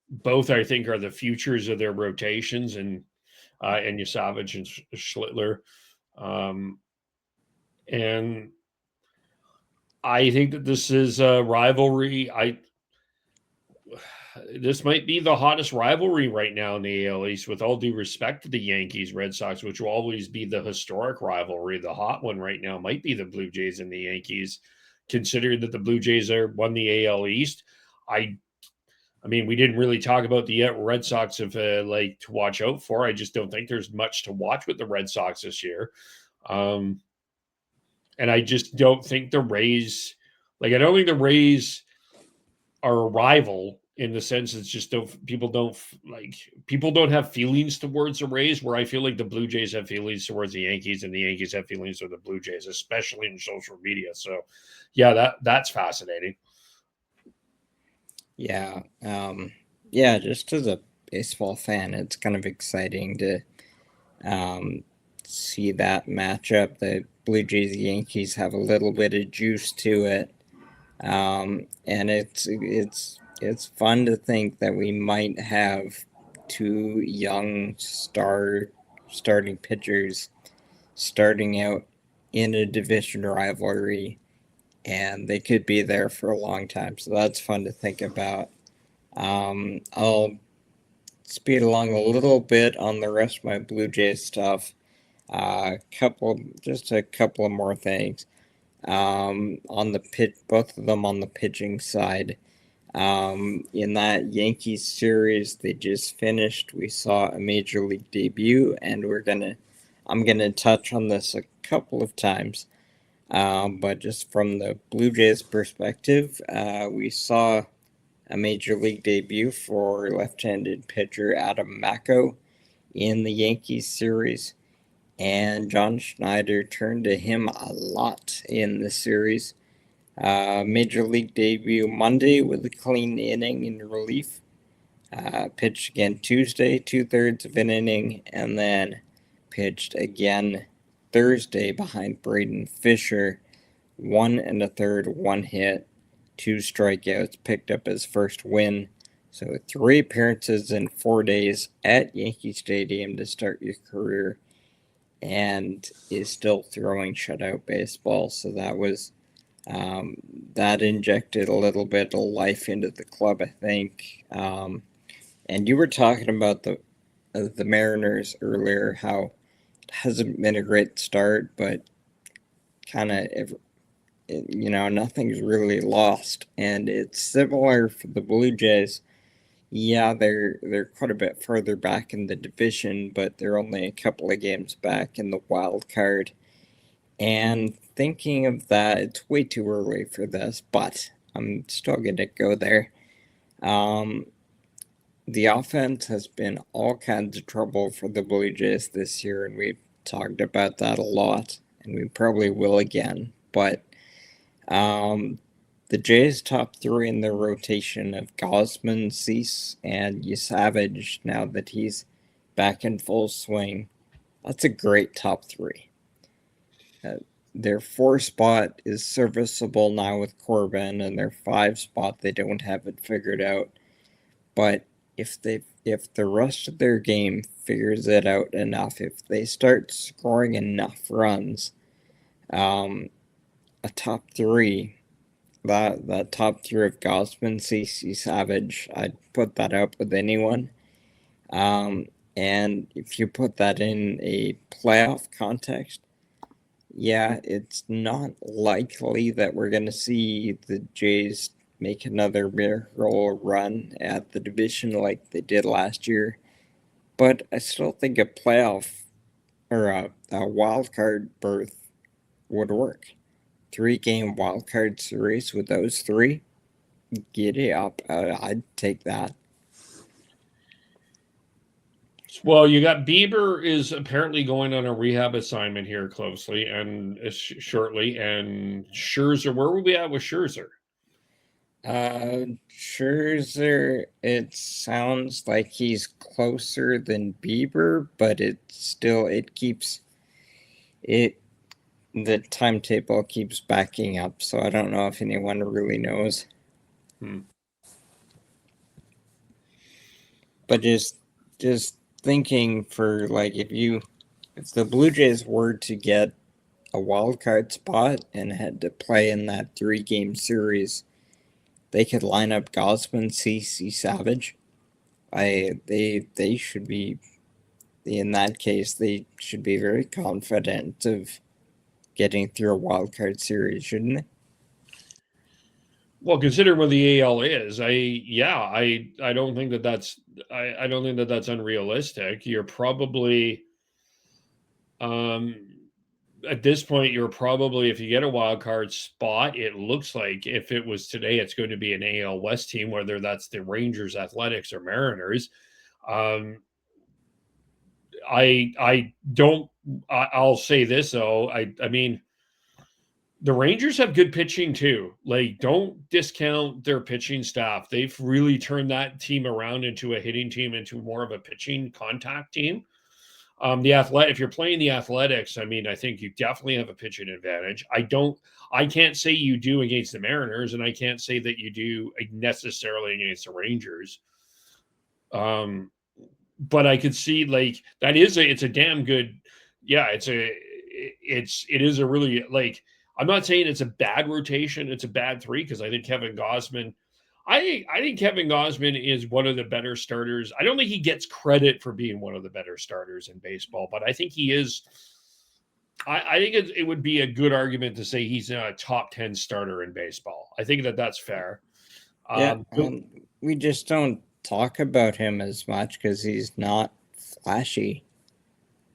Both I think are the futures of their rotations, and Yesavage and Schlitter. And I think that this is a rivalry. This might be the hottest rivalry right now in the AL East, with all due respect to the Yankees Red Sox, which will always be the historic rivalry. The hot one right now might be the Blue Jays and the Yankees, considering that the Blue Jays won the AL East. I I mean, we didn't really talk about the Red Sox of like to watch out for. I just don't think there's much to watch with the Red Sox this year. Um, and I just don't think the Rays, like, I don't think the Rays are a rival in the sense it's just people don't have feelings towards the Rays, where I feel like the Blue Jays have feelings towards the Yankees and the Yankees have feelings for the Blue Jays, especially in social media. So yeah, that's fascinating. Yeah. Yeah, just as a baseball fan, it's kind of exciting to um, see that matchup. The Blue Jays Yankees have a little bit of juice to it. And it's fun to think that we might have two young starting pitchers starting out in a division rivalry, and they could be there for a long time. So that's fun to think about. I'll speed along a little bit on the rest of my Blue Jays stuff. Just a couple of more things. On the pitch, both of them on the pitching side. In that Yankees series they just finished, we saw a major league debut, and I'm gonna touch on this a couple of times. But just from the Blue Jays perspective, we saw a major league debut for left-handed pitcher Adam Macko in the Yankees series, and John Schneider turned to him a lot in the series. Major league debut Monday with a clean inning in relief. Pitched again Tuesday, 2/3 of an inning, and then pitched again Thursday behind Braden Fisher. 1 1/3, 1 hit, 2 strikeouts, picked up his first win. So 3 appearances in 4 days at Yankee Stadium to start your career, and is still throwing shutout baseball. So that injected a little bit of life into the club, I think. And you were talking about the Mariners earlier, how it hasn't been a great start, but kind of, nothing's really lost. And it's similar for the Blue Jays. Yeah, they're quite a bit further back in the division, but they're only a couple of games back in the wild card. And thinking of that, it's way too early for this, but I'm still going to go there. The offense has been all kinds of trouble for the Blue Jays this year, and we've talked about that a lot, and we probably will again. But the Jays' top three in their rotation of Gausman, Cease, and Yesavage, now that he's back in full swing, that's a great top three. Their 4 spot is serviceable now with Corbin, and their 5 spot they don't have it figured out. But if the rest of their game figures it out enough, if they start scoring enough runs, a top three, that top three of Gausman, CC, Savage, I'd put that up with anyone. And if you put that in a playoff context, yeah, it's not likely that we're going to see the Jays make another miracle run at the division like they did last year. But I still think a playoff or a wild card berth would work. 3-game wild card series with those three, giddy up. I'd take that. Well, you got Bieber is apparently going on a rehab assignment here closely and shortly, and Scherzer. Where were we at with Scherzer? Scherzer, it sounds like he's closer than Bieber, but it keeps it the timetable keeps backing up, so I don't know if anyone really knows. But just thinking for like if the Blue Jays were to get a wild card spot and had to play in that 3-game series, they could line up Gosman, CC, Savage. They should be in that case. They should be very confident of getting through a wild card series, shouldn't they? Well, considering what the AL is, I don't think I don't think that that's unrealistic. You're probably at this point, you're probably, if you get a wild card spot, it looks like if it was today, it's going to be an AL West team, whether that's the Rangers, Athletics, or Mariners. Um, I don't. I'll say this though. I mean, the Rangers have good pitching too. Like, don't discount their pitching staff. They've really turned that team around into a hitting team, into more of a pitching contact team. If you're playing the Athletics, I mean, I think you definitely have a pitching advantage. I can't say you do against the Mariners, and I can't say that you do necessarily against the Rangers. But I could see like it's a damn good, yeah, it is a really like, I'm not saying it's a bad rotation, it's a bad three, because I think Kevin Gausman, I think Kevin Gausman is one of the better starters. I don't think he gets credit for being one of the better starters in baseball, but I think he is. I think it would be a good argument to say he's a top 10 starter in baseball. I think that that's fair. Yeah, we just don't talk about him as much because he's not flashy.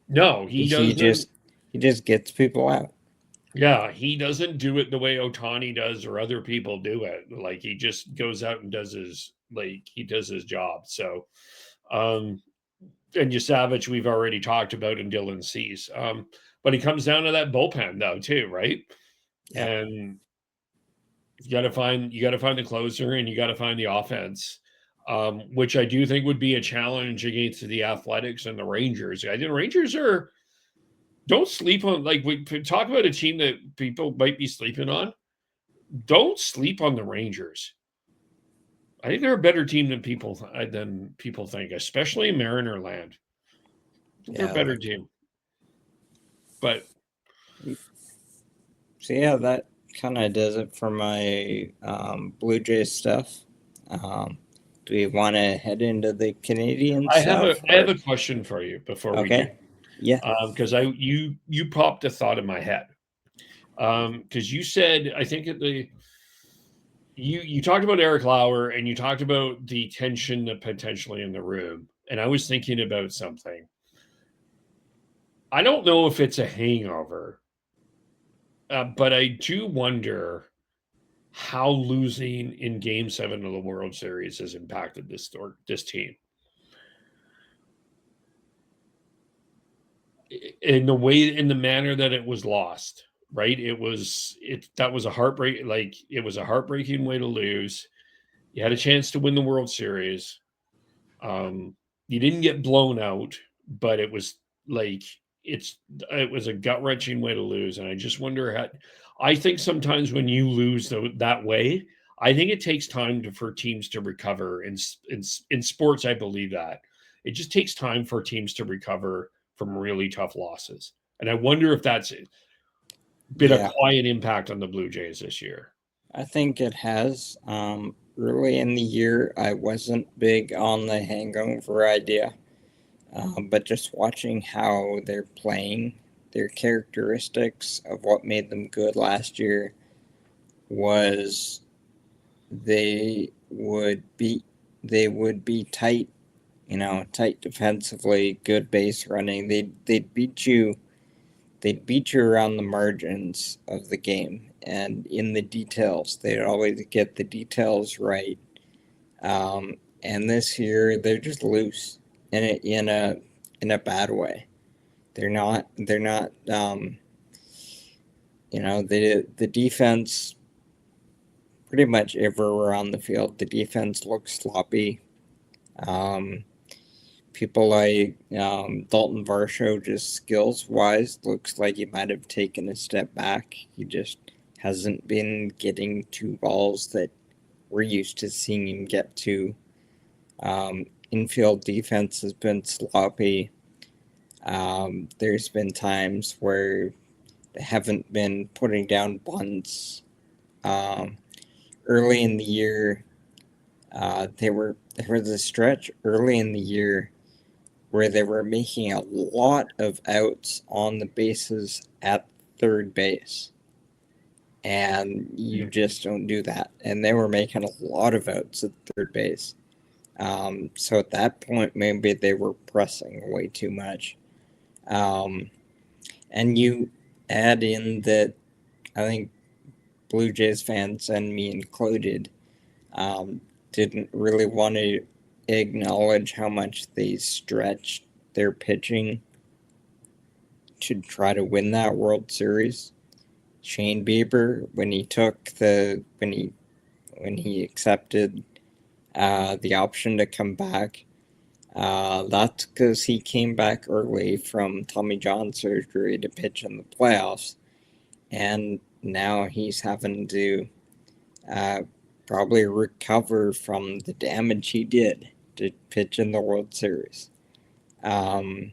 No, he doesn't. He just gets people out. Yeah, he doesn't do it the way Ohtani does or other people do it. Like, he just goes out and does his job. So, um, and Yesavage, we've already talked about, and Dylan Cease. But he comes down to that bullpen though, too, right? Yeah. And you got to find the closer, and you got to find the offense, which I do think would be a challenge against the Athletics and the Rangers. I think Rangers are. Don't sleep on, like, we talk about a team that people might be sleeping on. Don't sleep on the Rangers. I think they're a better team than people think, especially in Mariner land. They're a better team. But so yeah, that kind of does it for my Blue Jays stuff. Do we want to head into the Canadian stuff? I have a question for you before we do. Yeah. Because you popped a thought in my head. Because you said, I think you talked about Eric Lauer, and you talked about the tension that potentially in the room, and I was thinking about something. I don't know if it's a hangover, but I do wonder how losing in Game 7 of the World Series has impacted this team. In the manner that it was lost, right? That was a heartbreak. Like, it was a heartbreaking way to lose. You had a chance to win the World Series. You didn't get blown out, but it was like, it was a gut wrenching way to lose. And I just wonder how. I think sometimes when you lose that way, I think it takes time for teams to recover. In sports, I believe that it just takes time for teams to recover from really tough losses. And I wonder if that's been a quiet impact on the Blue Jays this year. I think it has. Early in the year, I wasn't big on the hangover idea, but just watching how they're playing, their characteristics of what made them good last year was they would be tight, tight defensively, good base running. They'd beat you around the margins of the game and in the details. They'd always get the details right. And this year they're just loose in a bad way. They're not the defense pretty much everywhere on the field. The defense looks sloppy. People like Dalton Varsho, just skills-wise, looks like he might have taken a step back. He just hasn't been getting to balls that we're used to seeing him get to. Infield defense has been sloppy. There's been times where they haven't been putting down bunts. Early in the year, there was a stretch early in the year where they were making a lot of outs on the bases at third base. And you just don't do that. And they were making a lot of outs at third base. So at that point, maybe they were pressing way too much. And you add in that, I think Blue Jays fans, and me included, didn't really want to acknowledge how much they stretched their pitching to try to win that World Series. Shane Bieber, when he accepted the option to come back, that's because he came back early from Tommy John surgery to pitch in the playoffs, and now he's having to probably recover from the damage he did to pitch in the World Series. So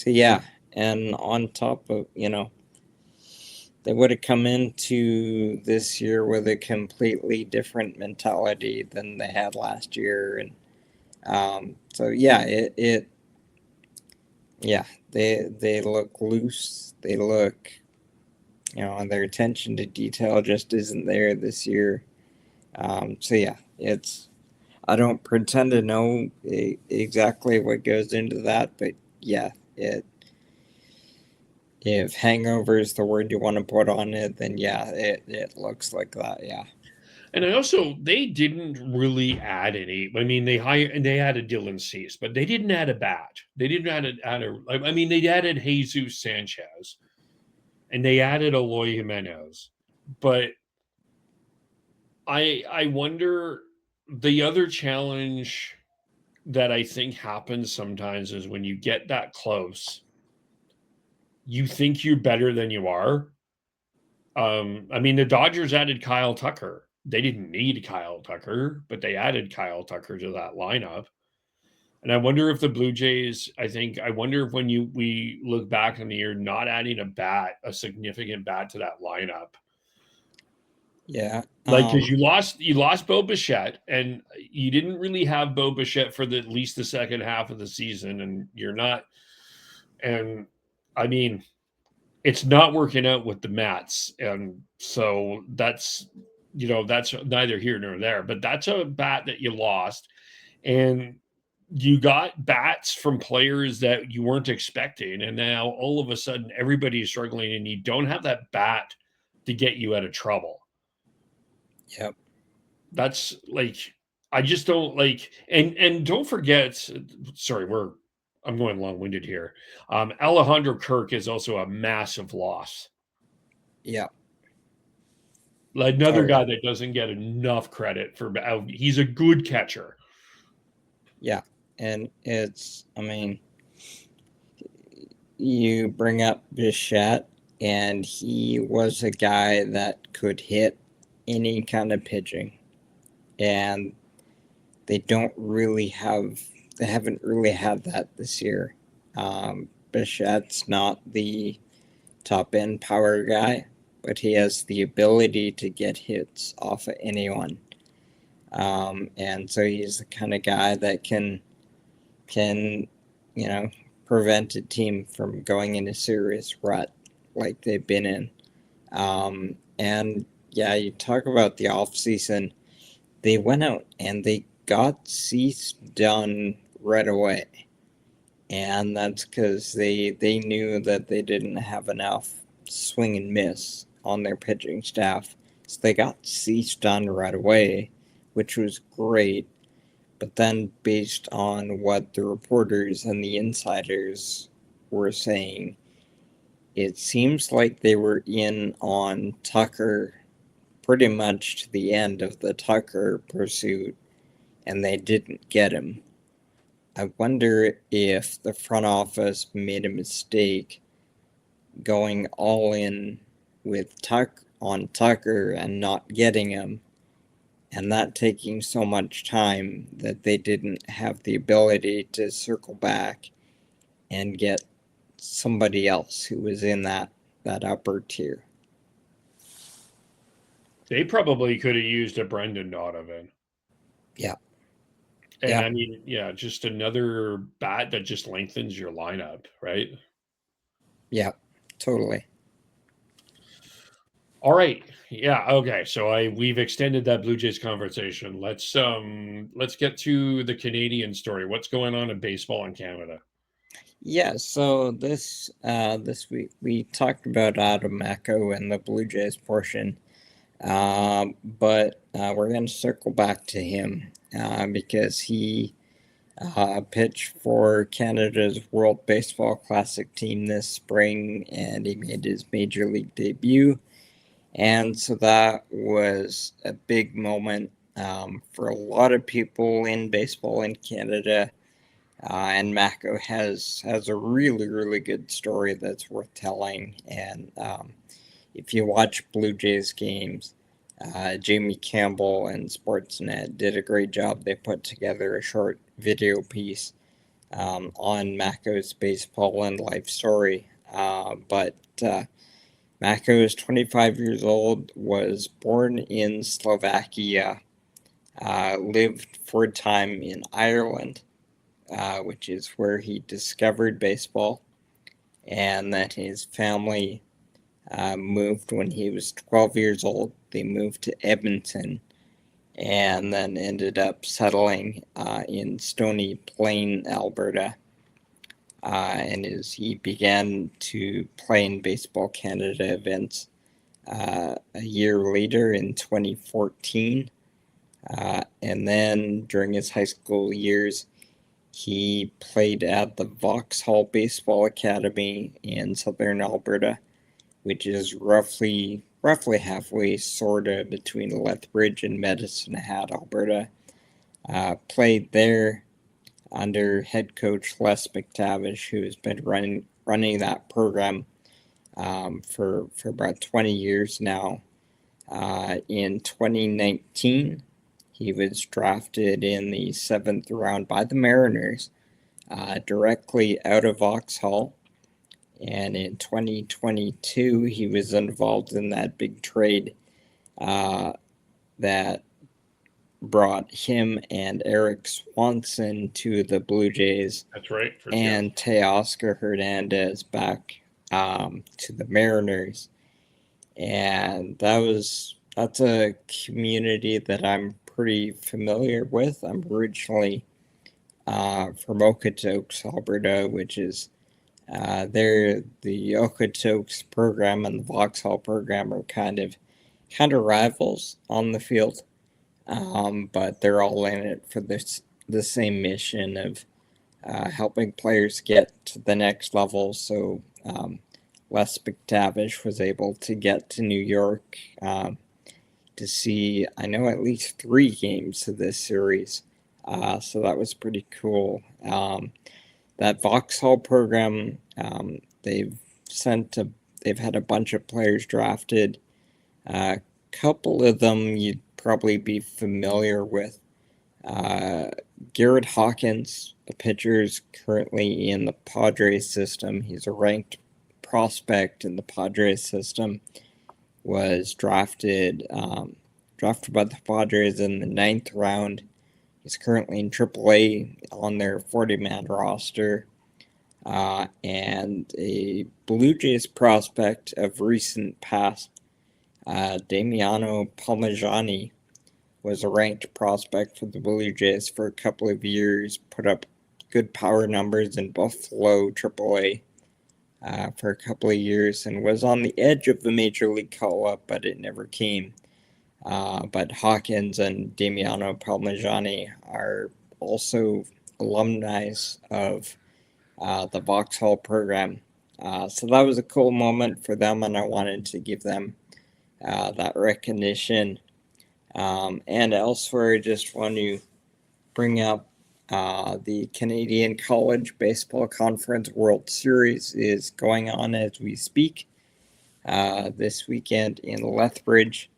yeah, and on top of, they would have come into this year with a completely different mentality than they had last year, and so yeah, they look loose. They look, and their attention to detail just isn't there this year. So yeah, I don't pretend to know exactly what goes into that, but yeah, if hangover is the word you want to put on it, then yeah, it looks like that, yeah. And they didn't really add any. I mean, they added Dylan Cease, but they didn't add a bat. They didn't they added Jesus Sanchez, and they added Eloy Jimenez, but I wonder, the other challenge that I think happens sometimes is when you get that close, you think you're better than you are. The Dodgers added Kyle Tucker. They didn't need Kyle Tucker, but they added Kyle Tucker to that lineup. And I wonder if the Blue Jays, I wonder if when we look back on the year, not adding a significant bat to that lineup. Yeah. Because you lost Bo Bichette, and you didn't really have Bo Bichette for at least the second half of the season, and you're not. And I mean, it's not working out with the Mets, and so that's neither here nor there. But that's a bat that you lost, and you got bats from players that you weren't expecting, and now all of a sudden everybody is struggling, and you don't have that bat to get you out of trouble. Yep. That's I just don't and don't forget. Sorry, I'm going long-winded here. Alejandro Kirk is also a massive loss. Yeah. Another guy that doesn't get enough credit for. He's a good catcher. Yeah, and you bring up Bichette, and he was a guy that could hit any kind of pitching, and they haven't really had that this year. Bichette's not the top end power guy, but he has the ability to get hits off of anyone. And so he's the kind of guy that can prevent a team from going in a serious rut like they've been in. And yeah, you talk about the offseason. They went out and they got Cease done right away. And that's because they knew that they didn't have enough swing and miss on their pitching staff. So they got Cease done right away, which was great. But then, based on what the reporters and the insiders were saying, it seems like they were in on Tucker pretty much to the end of the Tucker pursuit, and they didn't get him. I wonder if the front office made a mistake going all in with Tucker and not getting him, and that taking so much time that they didn't have the ability to circle back and get somebody else who was in that upper tier. They probably could have used a Brendan Donovan. Yeah. And Yeah. I mean, yeah, just another bat that just lengthens your lineup, right? Yeah, totally. All right. Yeah, okay. So we've extended that Blue Jays conversation. Let's get to the Canadian story. What's going on in baseball in Canada? Yeah, so this week we talked about Adam Macko and the Blue Jays portion, but we're going to circle back to him because he pitched for Canada's World Baseball Classic team this spring, and he made his major league debut, and so that was a big moment for a lot of people in baseball in Canada. And Macko has a really good story that's worth telling. And if you watch Blue Jays games, Jamie Campbell and Sportsnet did a great job. They put together a short video piece on Macko's baseball and life story. But Macko is 25 years old, was born in Slovakia, lived for a time in Ireland, which is where he discovered baseball, and that his family moved when he was 12 years old. They moved to Edmonton and then ended up settling in Stony Plain, Alberta. And as he began to play in Baseball Canada events a year later in 2014. And then during his high school years, he played at the Vauxhall Baseball Academy in southern Alberta, which is roughly halfway sort of between Lethbridge and Medicine Hat, Alberta. Played there under head coach Les McTavish, who has been running that program for about 20 years now. In 2019, he was drafted in the 7th round by the Mariners, directly out of Vauxhall. And in 2022, he was involved in that big trade that brought him and Eric Swanson to the Blue Jays. That's right. And Teoscar Hernandez back to the Mariners. And that's a community that I'm pretty familiar with. I'm originally from Okotoks, Alberta, which is the Okotoks program and the Vauxhall program are kind of rivals on the field, but they're all in it for the same mission of helping players get to the next level. So Les McTavish was able to get to New York to see, I know, at least 3 games of this series. So that was pretty cool. That Vauxhall program, they've had a bunch of players drafted. A couple of them you'd probably be familiar with. Garrett Hawkins, a pitcher, is currently in the Padres system. He's a ranked prospect in the Padres system. Was drafted by the Padres in the 9th round. He's currently in AAA on their 40-man roster. And a Blue Jays prospect of recent past, Damiano Palmegiani, was a ranked prospect for the Blue Jays for a couple of years, put up good power numbers in Buffalo AAA for a couple of years, and was on the edge of the Major League call-up, but it never came. But Hawkins and Damiano Palmegiani are also alumni of the Vauxhall program. So that was a cool moment for them, and I wanted to give them that recognition. And elsewhere, I just want to bring up the Canadian College Baseball Conference World Series is going on as we speak this weekend in Lethbridge.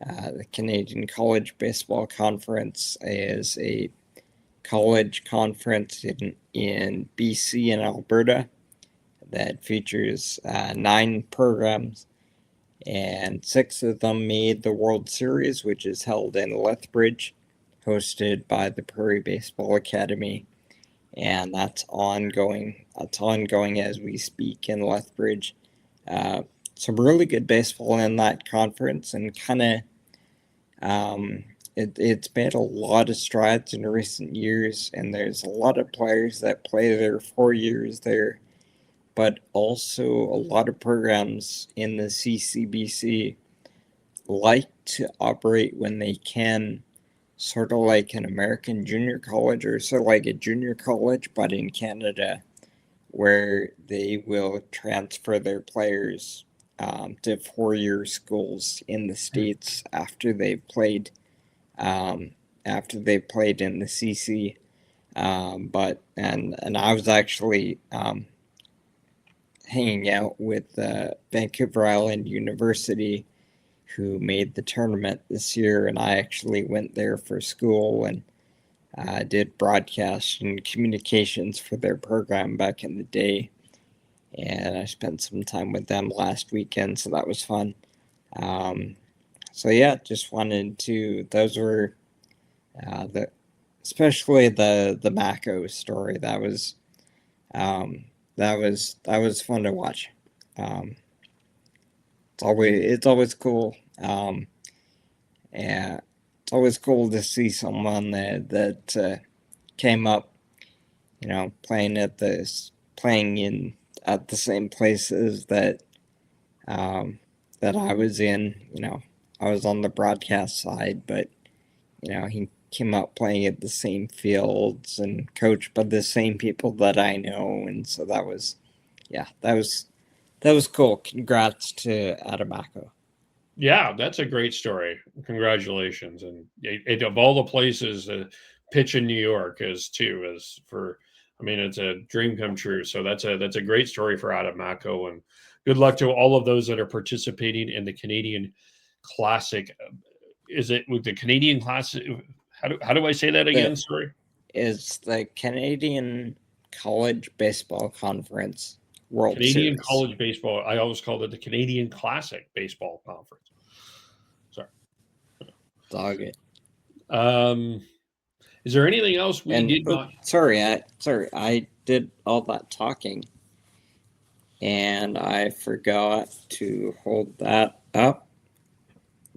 The Canadian College Baseball Conference is a college conference in BC and Alberta that features 9 programs, and 6 of them made the World Series, which is held in Lethbridge, hosted by the Prairie Baseball Academy, and that's ongoing. That's ongoing as we speak in Lethbridge. Some really good baseball in that conference, and kind of it's made a lot of strides in recent years, and there's a lot of players that play there 4 years there, but also a lot of programs in the CCBC like to operate when they can, sort of like an American junior college, or sort of like a junior college, but in Canada, where they will transfer their players to 4-year schools in the States after they've played in the CC. But I was actually hanging out with Vancouver Island University, who made the tournament this year, and I actually went there for school and did broadcast and communications for their program back in the day. And I spent some time with them last weekend, so that was fun. So yeah, just wanted to. Those were especially the Macko story. That was fun to watch. It's always cool. And it's always cool to see someone that came up, playing at the same places that I was in. I was on the broadcast side, but he came up playing at the same fields and coached by the same people that I know, and so that was cool. Congrats to Macko. Yeah, that's a great story. Congratulations. And of all the places, pitch in New York is for, I mean, it's a dream come true. So that's a great story for Macko, and good luck to all of those that are participating in the Canadian Classic. Is it with the Canadian Classic? How do I say that again? Sorry. It's the Canadian College Baseball Conference World Canadian Series. College Baseball. I always called it the Canadian Classic Baseball Conference. Sorry. Dog it. Is there anything else we did not? Sorry, I did all that talking, and I forgot to hold that up.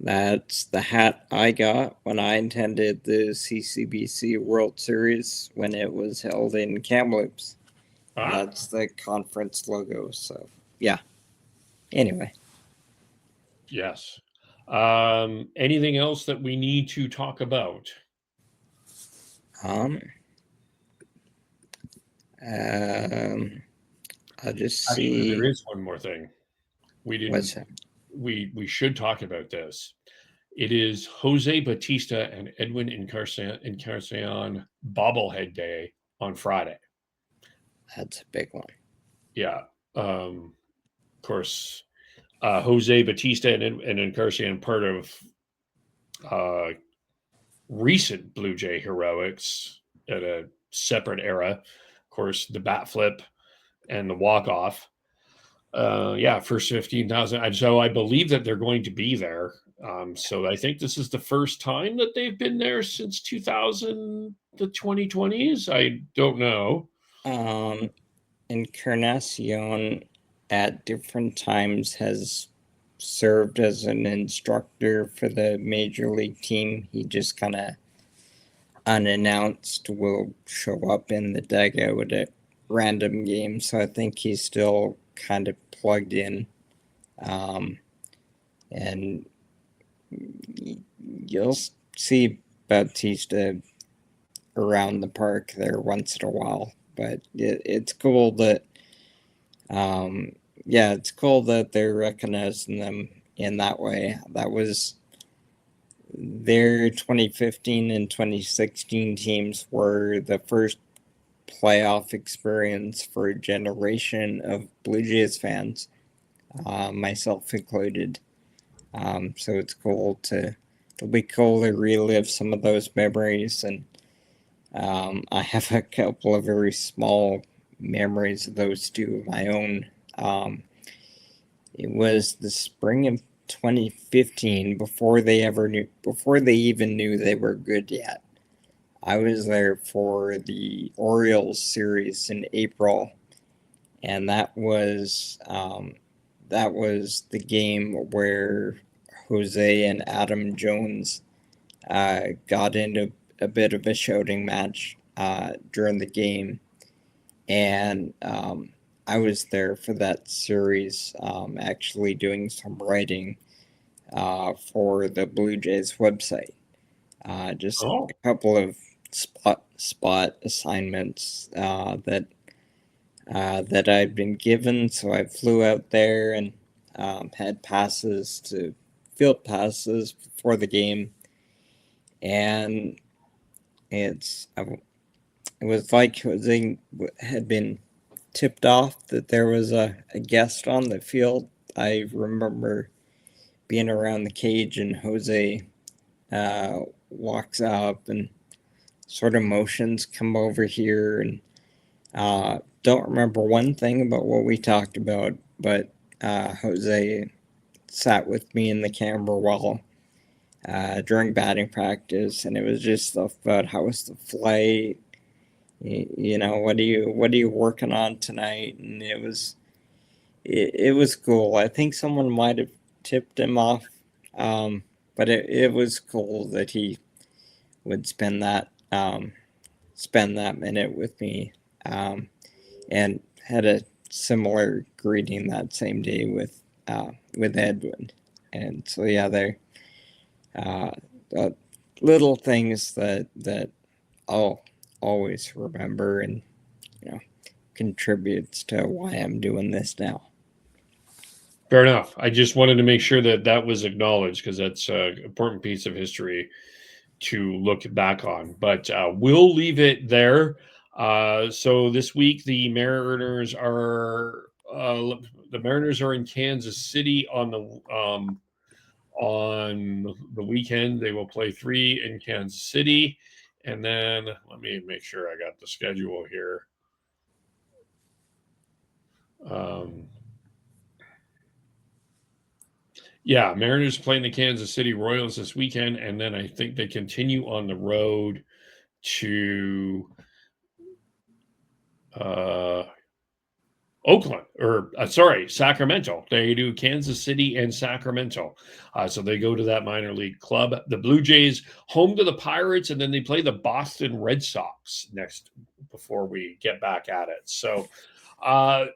That's the hat I got when I attended the CCBC World Series when it was held in Kamloops. That's the conference logo. So, yeah. Anyway. Yes. Anything else that we need to talk about? I'll just see. Actually, there is one more thing. We didn't. What's that? We should talk about this. It is Jose Bautista and Edwin Encarnacion bobblehead day on Friday. That's a big one. Yeah. Of course, Jose Bautista and Encarnacion, part of recent Blue Jay heroics at a separate era. Of course, the bat flip and the walk off. First 15,000. So I believe that they're going to be there. So I think this is the first time that they've been there since 2000, the 2020s. I don't know. Encarnacion at different times has served as an instructor for the major league team. He just kind of unannounced will show up in the dugout at random games. So I think he's still kind of plugged in. And you'll see Bautista around the park there once in a while. But it's cool that, it's cool that they're recognizing them in that way. That was their 2015 and 2016 teams were the first playoff experience for a generation of Blue Jays fans, myself included. So it'll be cool to relive some of those memories. And I have a couple of very small memories of those two of my own. It was the spring of 2015 before they even knew they were good yet. I was there for the Orioles series in April, and that was the game where Jose and Adam Jones got into a bit of a shouting match during the game, and I was there for that series, actually doing some writing for the Blue Jays website. Just a couple of spot assignments that I'd been given, so I flew out there and had field passes before the game, and it was like Jose had been tipped off that there was a guest on the field. I remember being around the cage and Jose walks up and sort of motions, come over here, and don't remember one thing about what we talked about, but Jose sat with me in the camera while during batting practice, and it was just stuff about how was the flight, what are you working on tonight, and it was cool. I think someone might have tipped him off, but it was cool that he would spend that minute with me, and had a similar greeting that same day with Edwin. And so yeah, they're little things that I'll always remember, and contributes to why I'm doing this now. Fair enough. I just wanted to make sure that was acknowledged, because that's an important piece of history to look back on. But we'll leave it there. So this week the Mariners are in Kansas City on the weekend. They will play 3 in Kansas City, and then let me make sure I got the schedule here. Yeah, Mariners playing the Kansas City Royals this weekend, and then I think they continue on the road to Sacramento. They do Kansas City and Sacramento. So they go to that minor league club. The Blue Jays home to the Pirates, and then they play the Boston Red Sox next before we get back at it. So how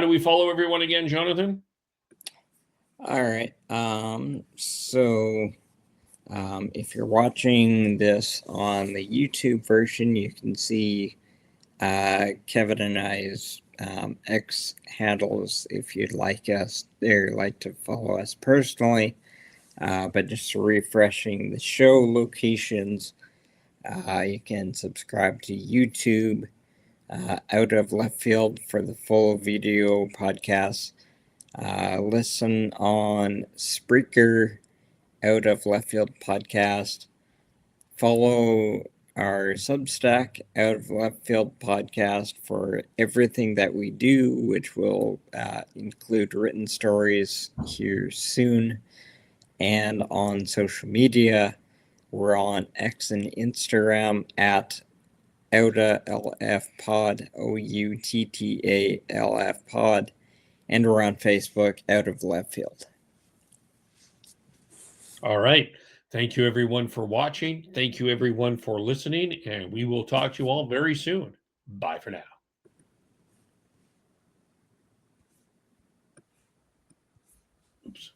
do we follow everyone again, Jonathan? All right. If you're watching this on the YouTube version, you can see Kevin and I's X handles if you'd like to follow us personally. But just refreshing the show locations, you can subscribe to YouTube, Out of Left Field for the full video podcast. Listen on Spreaker, Out of Left Field podcast. Follow our Substack, Out of Left Field podcast, for everything that we do, which will include written stories here soon. And on social media, we're on X and Instagram at OuttaLF Pod, and we're on Facebook, Out of Left Field. All right. Thank you, everyone, for watching. Thank you, everyone, for listening, and we will talk to you all very soon. Bye for now. Oops.